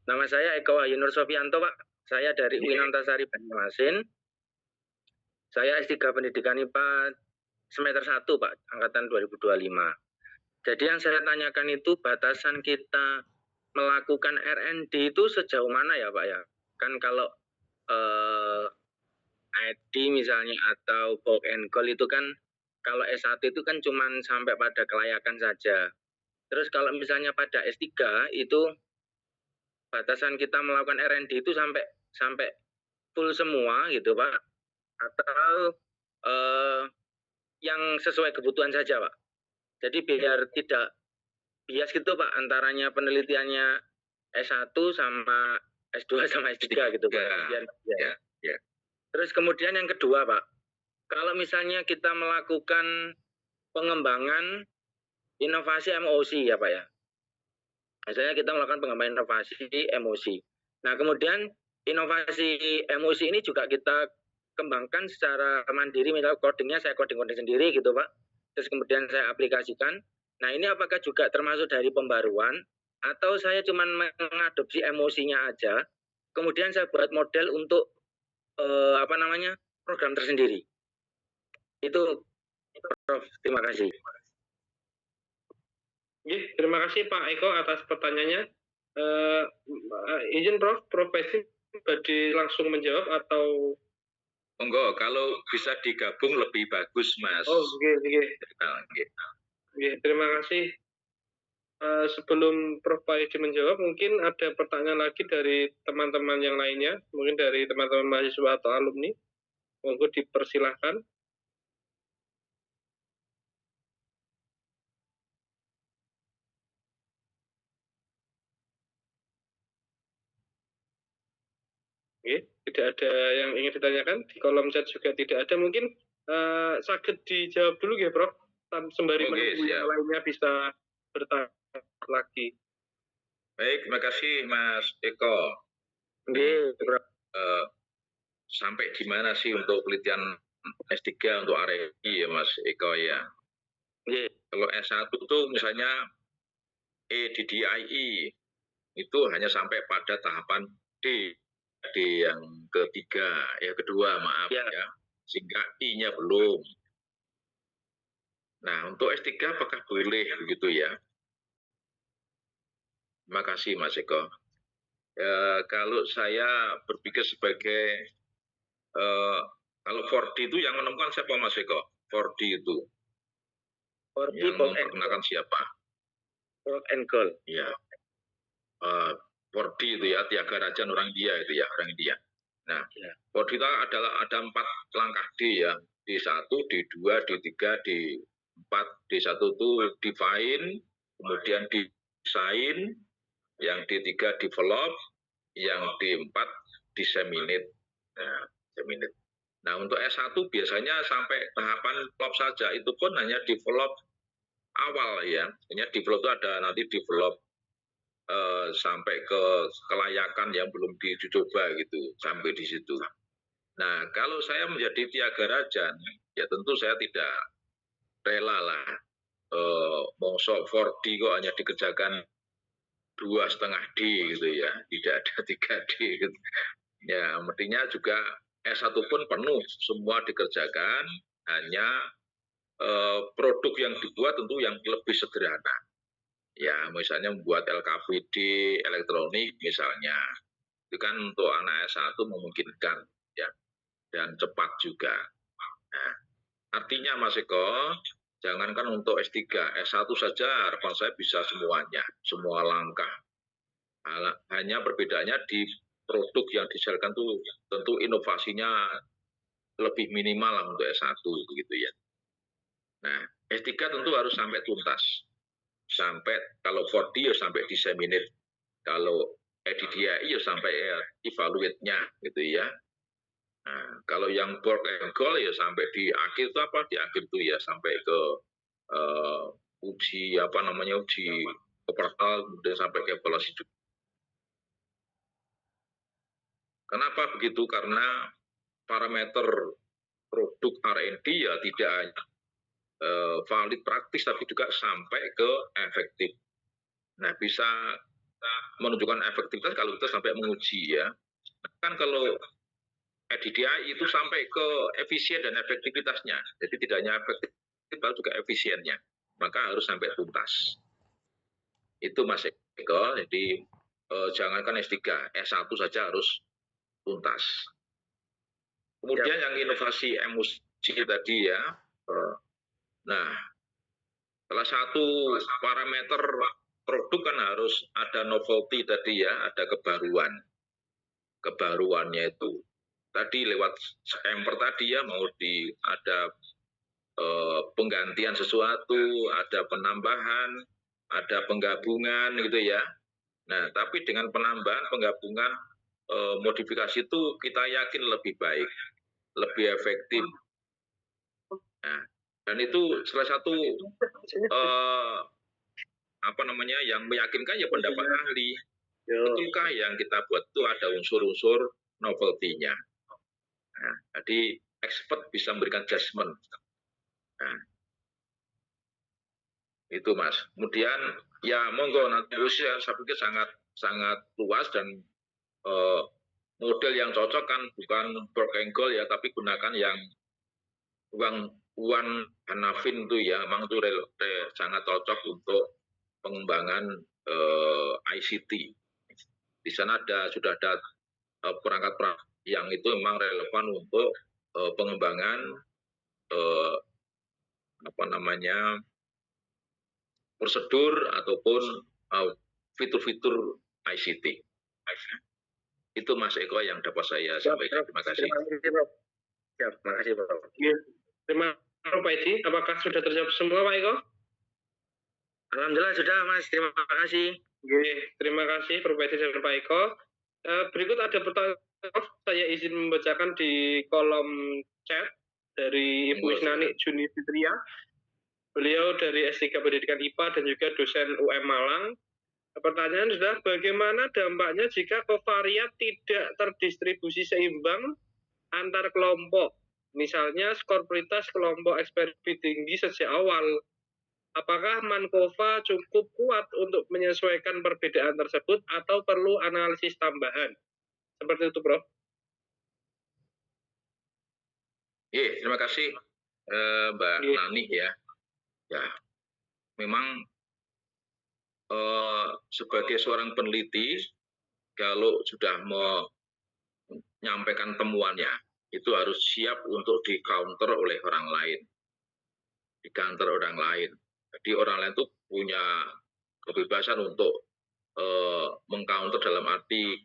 nama saya Eko Wahyu Nur Sofianto Pak. Saya dari UIN Antasari Banyuasin. Saya S3 Pendidikan IPA semester 1 Pak, angkatan 2025. Jadi yang saya tanyakan itu batasan kita melakukan R&D itu sejauh mana ya Pak ya? Kan kalau ID misalnya atau bulk and goal itu kan kalau S1 itu kan cuma sampai pada kelayakan saja. Terus kalau misalnya pada S3 itu batasan kita melakukan R&D itu sampai full semua gitu Pak? Atau yang sesuai kebutuhan saja Pak? Jadi biar tidak bias gitu Pak antaranya penelitiannya S1 sama S2 sama S3 gitu Pak. Ya. Terus kemudian yang kedua Pak, kalau misalnya kita melakukan pengembangan inovasi MOC ya Pak ya. Misalnya kita melakukan pengembangan inovasi MOC. Nah kemudian inovasi MOC ini juga kita kembangkan secara mandiri, misalnya codingnya saya coding sendiri gitu Pak. Terus kemudian saya aplikasikan. Nah ini apakah juga termasuk dari pembaruan atau saya cuma mengadopsi emosinya aja, kemudian saya buat model untuk program tersendiri. Itu Prof. Terima kasih. Terima kasih Pak Eko atas pertanyaannya. Izin Prof. Paidi langsung menjawab atau monggo, kalau bisa digabung lebih bagus, Mas. Terima kasih. sebelum Prof. Paidi menjawab, mungkin ada pertanyaan lagi dari teman-teman yang lainnya, mungkin dari teman-teman mahasiswa atau alumni. Monggo dipersilahkan. Oke, tidak ada yang ingin ditanyakan, di kolom chat juga tidak ada. Mungkin sakit dijawab dulu ya, Prof. Sembari menunggu yang lainnya bisa bertanya lagi. Baik, terima kasih Mas Eko. Sampai di mana sih untuk penelitian S3 untuk R&D ya Mas Eko ya? Kalau S1 itu misalnya EDDIE itu hanya sampai pada tahapan D yang kedua maaf ya, sehingga I-nya belum. Nah, untuk S3 apakah boleh begitu ya? Terima kasih Mas Eko. Kalau saya berpikir sebagai kalau 4D itu yang menemukan siapa Mas Eko? 4D itu yang memperkenalkan siapa? Pork and Gold. Ya, 4D itu ya, Tiaga Raja orang India itu ya, orang India. Nah, 4D itu ada 4 langkah D ya, D1, D2, D3, D4. D1 itu define, kemudian design, yang D3 develop, yang D4 disseminate. Nah, untuk S1 biasanya sampai tahapan develop saja, itu pun hanya develop awal ya. Hanya develop itu ada nanti develop sampai ke kelayakan yang belum dicoba gitu, sampai di situ. Nah, kalau saya menjadi Tiaga Raja, ya tentu saya tidak rela lah mongso 4D kok hanya dikerjakan 2,5D gitu ya, tidak ada 3D gitu. Ya, mestinya juga S1 pun penuh, semua dikerjakan, hanya produk yang dibuat tentu yang lebih sederhana. Ya, misalnya membuat LKPD, elektronik misalnya. Itu kan untuk anak S1 memungkinkan, ya, dan cepat juga. Nah, artinya Mas Eko, jangankan untuk S3, S1 saja harapan saya bisa semuanya, semua langkah. Hanya perbedaannya di produk yang dihasilkan itu tentu inovasinya lebih minimal lah untuk S1 begitu ya. Nah, S3 tentu harus sampai tuntas. Sampai kalau 4D ya sampai disseminate. Kalau EDDI ya sampai evaluate-nya gitu ya. Nah, kalau yang pork and gold ya sampai di akhir itu apa? Di akhir itu ya sampai ke uji operasional kemudian sampai ke evaluasi juga. Kenapa begitu? Karena parameter produk R&D ya tidak hanya valid praktis tapi juga sampai ke efektif. Nah, bisa menunjukkan efektivitas kalau kita sampai menguji ya. Kan kalau EDDI itu sampai ke efisien dan efektivitasnya. Jadi tidak hanya efektif tapi juga efisiennya. Maka harus sampai tuntas. Itu Mas Eko. Jadi jangankan S3, S1 saja harus tuntas. Kemudian yang inovasi emosi tadi ya. Nah, salah satu parameter produk kan harus ada novelty tadi ya, ada kebaruan. Kebaruannya itu tadi lewat emper tadi ya, mau ada penggantian sesuatu, ada penambahan, ada penggabungan gitu ya. Nah, tapi dengan penambahan, penggabungan, modifikasi itu kita yakin lebih baik, lebih efektif. Nah, dan itu salah satu yang meyakinkan ya pendapat ahli. Betulkah yang kita buat itu ada unsur-unsur novelty-nya. Nah, jadi expert bisa memberikan judgement. Nah, itu Mas. Kemudian ya monggo nanti usia saya pikir sangat luas dan model yang cocok kan bukan pork and gold ya, tapi gunakan yang Wan Hanafin itu ya, memang itu sangat cocok untuk pengembangan ICT. Di sana sudah ada perangkat yang itu memang relevan untuk pengembangan prosedur ataupun fitur-fitur ICT. Itu Mas Eko yang dapat saya sampaikan. Terima kasih. Terima kasih, Prof. Ya, terima kasih, Prof. Ya, terima kasih Pak Edi. Apakah sudah terjawab semua Pak Eko? Alhamdulillah sudah, Mas. Terima kasih. Oke, terima kasih Prof Edi dan Pak Eko. Berikut ada pertanyaan, saya izin membacakan di kolom chat dari Ibu Isnani Juni Fitria. Beliau dari S3 Pendidikan IPA dan juga dosen UM Malang. Pertanyaan adalah bagaimana dampaknya jika kovariat tidak terdistribusi seimbang antar kelompok. Misalnya skor prioritas kelompok eksperimen tinggi sejak awal. Apakah Mankova cukup kuat untuk menyesuaikan perbedaan tersebut atau perlu analisis tambahan? Seperti itu, Prof. Terima kasih Mbak Nani ya. Ya, memang sebagai seorang peneliti, kalau sudah menyampaikan temuannya, itu harus siap untuk di-counter oleh orang lain. Di-counter orang lain. Jadi orang lain itu punya kebebasan untuk meng-counter dalam arti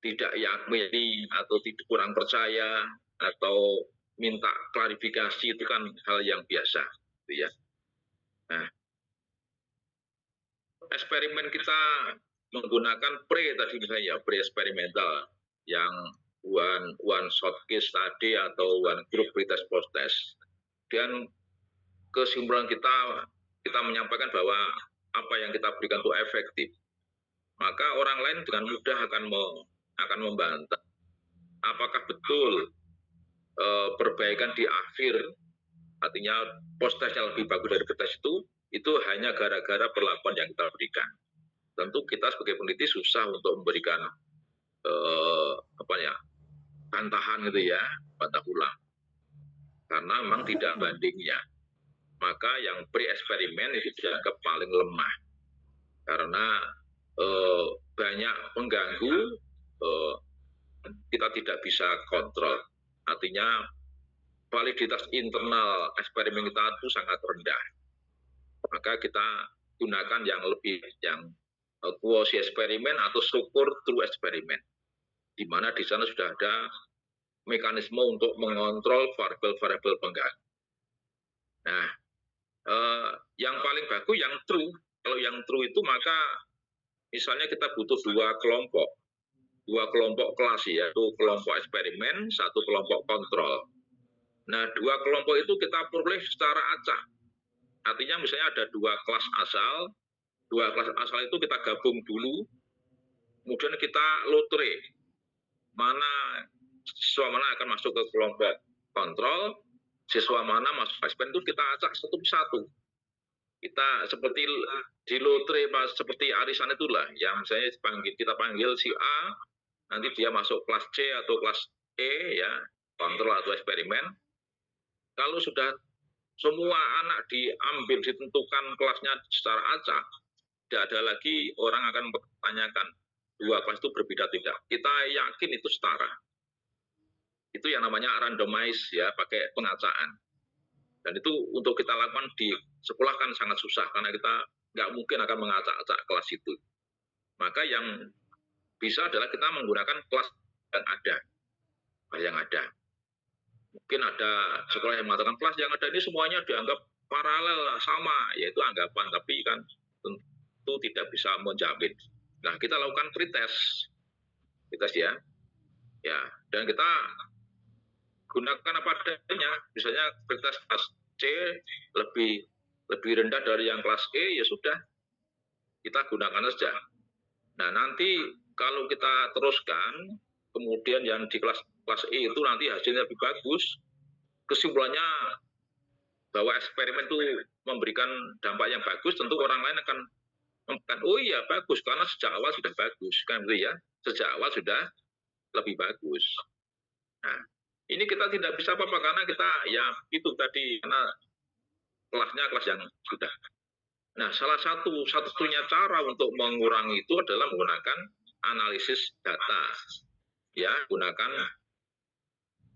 tidak yakini atau tidak kurang percaya atau minta klarifikasi, itu kan hal yang biasa. Gitu ya. Nah, eksperimen kita menggunakan tadi misalnya pre-eksperimental yang one shot case tadi atau one group pretest post test, dan kesimpulan kita menyampaikan bahwa apa yang kita berikan itu efektif, maka orang lain dengan mudah akan membantah apakah betul perbaikan di akhir, artinya post testnya lebih bagus dari pretest itu hanya gara-gara perlakuan yang kita berikan. Tentu kita sebagai peneliti susah untuk memberikan bantahan gitu ya, bantah ulang, karena memang tidak bandingnya. Maka yang pre-eksperimen itu dianggap paling lemah karena banyak pengganggu, kita tidak bisa kontrol. Artinya validitas internal eksperimen kita itu sangat rendah. Maka kita gunakan yang quasi eksperimen atau struktur true eksperimen, di mana di sana sudah ada mekanisme untuk mengontrol variabel-variabel pengganggu. Nah, yang paling bagus yang true. Kalau yang true itu maka misalnya kita butuh dua kelompok kelas, yaitu kelompok eksperimen, satu kelompok kontrol. Nah, dua kelompok itu kita peroleh secara acak. Artinya misalnya ada dua kelas asal itu kita gabung dulu, kemudian kita lotre, siswa mana akan masuk ke kelompok kontrol, siswa mana masuk eksperimen, itu kita acak satu persatu. Kita seperti di lotre, seperti arisan itulah, yang misalnya kita panggil si A, nanti dia masuk kelas C atau kelas E, ya, kontrol atau eksperimen. Kalau sudah semua anak diambil, ditentukan kelasnya secara acak, tidak ada lagi orang akan mempertanyakan dua kelas itu berbeda tidak. Kita yakin itu setara. Itu yang namanya randomize ya, pakai pengacaan. Dan itu untuk kita lakukan di sekolah kan sangat susah, karena kita nggak mungkin akan mengacak-acak kelas itu. Maka yang bisa adalah kita menggunakan kelas yang ada. Mungkin ada sekolah yang mengatakan kelas yang ada ini semuanya dianggap paralel sama, yaitu anggapan, tapi kan tentu tidak bisa menjamin. Nah, kita lakukan pretest ya, dan kita gunakan apa adanya. Misalnya pretest kelas C lebih rendah dari yang kelas E, ya sudah, kita gunakan saja. Nah, nanti kalau kita teruskan, kemudian yang di kelas E itu nanti hasilnya lebih bagus, kesimpulannya bahwa eksperimen itu memberikan dampak yang bagus, tentu orang lain akan mengatakan, oh iya bagus, karena sejak awal sudah bagus, kan gitu ya, sejak awal sudah lebih bagus. Nah, ini kita tidak bisa apa-apa, karena kita ya itu tadi, karena kelasnya kelas yang sudah. Nah, salah satunya cara untuk mengurangi itu adalah menggunakan analisis data, ya, gunakan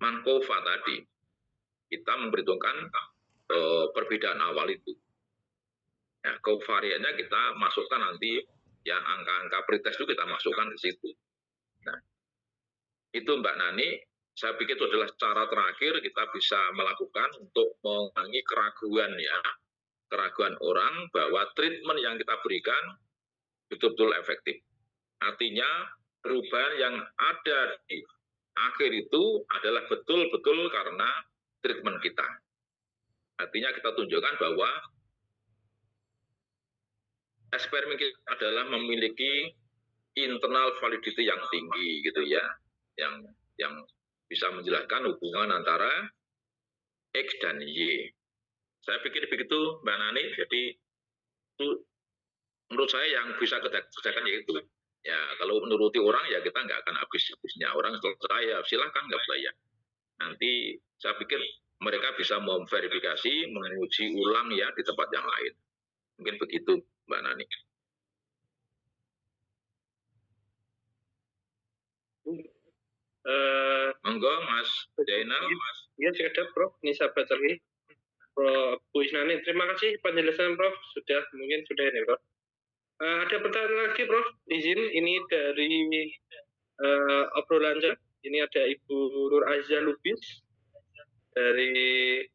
Mankova tadi. Kita memperhitungkan perbedaan awal itu. Nah, covariannya kita masukkan nanti, ya angka-angka pretest itu kita masukkan di situ. Nah, itu Mbak Nani, saya pikir itu adalah cara terakhir kita bisa melakukan untuk mengurangi keraguan ya, keraguan orang bahwa treatment yang kita berikan betul-betul efektif. Artinya perubahan yang ada di akhir itu adalah betul-betul karena treatment kita. Artinya kita tunjukkan bahwa eksperimen kita adalah memiliki internal validity yang tinggi gitu ya, yang bisa menjelaskan hubungan antara X dan Y. Saya pikir begitu Mbak Nani, jadi itu menurut saya yang bisa kita kerjakan yaitu ya kalau menuruti orang ya kita nggak akan habis-habisnya, orang selesai ya silahkan nggak bayar. Nanti saya pikir mereka bisa memverifikasi, menguji ulang ya di tempat yang lain. Mungkin begitu Mbak Nani. Monggo Mas Zainal. Ya, silakan Prof. Ini saya baca lagi. Prof. Bu Isnani, terima kasih penjelasan Prof. Mungkin sudah ini Prof. Ada pertanyaan lagi Prof. Izin, ini dari obrolan chat. Ini ada Ibu Nur Aziza Lubis dari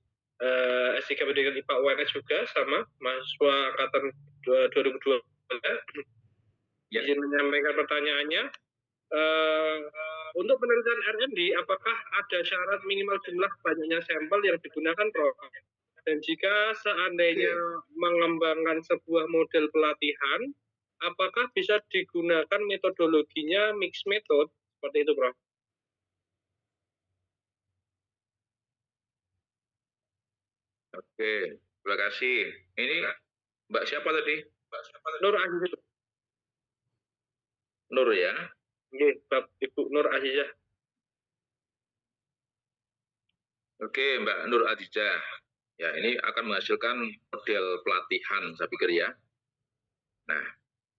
S3 Pendidikan IPA UNS juga, sama mahasiswa angkatan 2002. Izin menyampaikan pertanyaannya. Untuk penelitian RMD, apakah ada syarat minimal jumlah banyaknya sampel yang digunakan, Prof? Dan jika seandainya mengembangkan sebuah model pelatihan, apakah bisa digunakan metodologinya mixed method seperti itu, Prof? Oke, terima kasih. Ini Mbak siapa tadi? Nur Azizah. Nur ya? Ibu Nur Azizah. Oke, Mbak Nur Azizah. Ya, ini akan menghasilkan model pelatihan, saya pikir ya. Nah,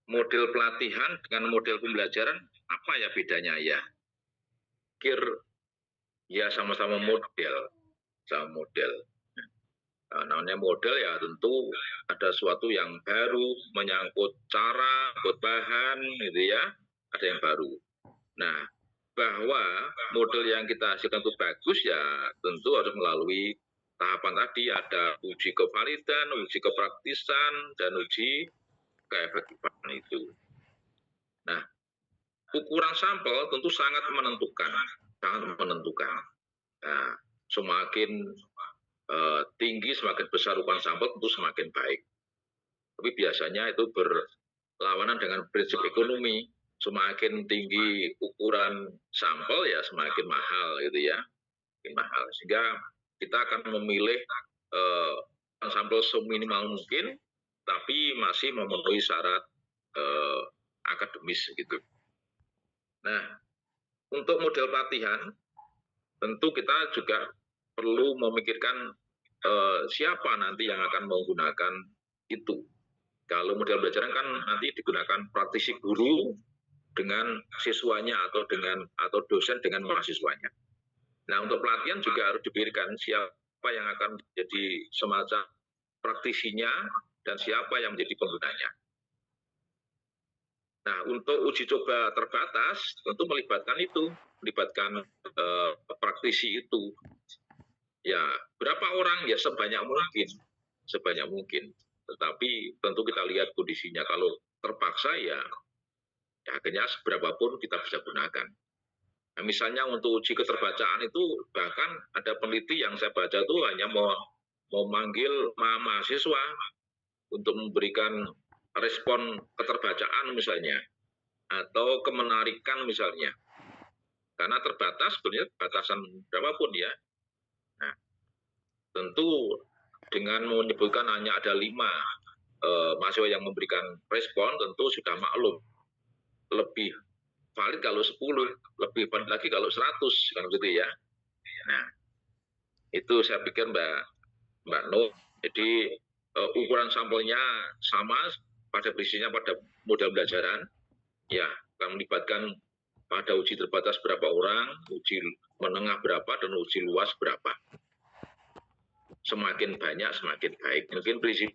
model pelatihan dengan model pembelajaran, apa ya bedanya ya? Ya sama-sama model, sama model. Nah, namanya model ya tentu ada sesuatu yang baru, menyangkut cara, menyangkut bahan, gitu ya, ada yang baru. Nah, bahwa model yang kita hasilkan itu bagus ya tentu harus melalui tahapan tadi, ada uji kevalidan, uji kepraktisan, dan uji keefektifan itu. Nah, ukuran sampel tentu sangat menentukan, sangat menentukan. Nah, semakin tinggi, semakin besar ukuran sampel tentu semakin baik. Tapi biasanya itu berlawanan dengan prinsip ekonomi. Semakin tinggi ukuran sampel ya semakin mahal gitu ya, semakin mahal. Sehingga kita akan memilih sampel seminimal mungkin, tapi masih memenuhi syarat akademis gitu. Nah, untuk model pelatihan tentu kita juga perlu memikirkan siapa nanti yang akan menggunakan itu. Kalau model pembelajaran kan nanti digunakan praktisi guru dengan siswanya atau dosen dengan mahasiswanya. Nah, untuk pelatihan juga harus dipikirkan siapa yang akan menjadi semacam praktisinya dan siapa yang menjadi penggunanya. Nah, untuk uji coba terbatas tentu melibatkan praktisi itu. Ya, berapa orang? Ya sebanyak mungkin. Tetapi tentu kita lihat kondisinya. Kalau terpaksa ya akhirnya seberapapun kita bisa gunakan. Nah, misalnya untuk uji keterbacaan itu bahkan ada peneliti yang saya baca itu hanya mau memanggil mahasiswa untuk memberikan respon keterbacaan misalnya, atau kemenarikan misalnya. Karena terbatas sebenarnya batasan berapapun ya. Nah, tentu dengan menyebutkan hanya ada 5 mahasiswa yang memberikan respon, tentu sudah maklum. Lebih valid kalau 10, lebih valid lagi kalau 100, kan begitu ya. Nah, itu saya pikir Mbak Nur. Jadi ukuran sampelnya sama pada prinsipnya pada model pembelajaran. Ya, akan melibatkan pada uji terbatas berapa orang, uji menengah berapa, dan uji luas berapa. Semakin banyak semakin baik. Mungkin prinsip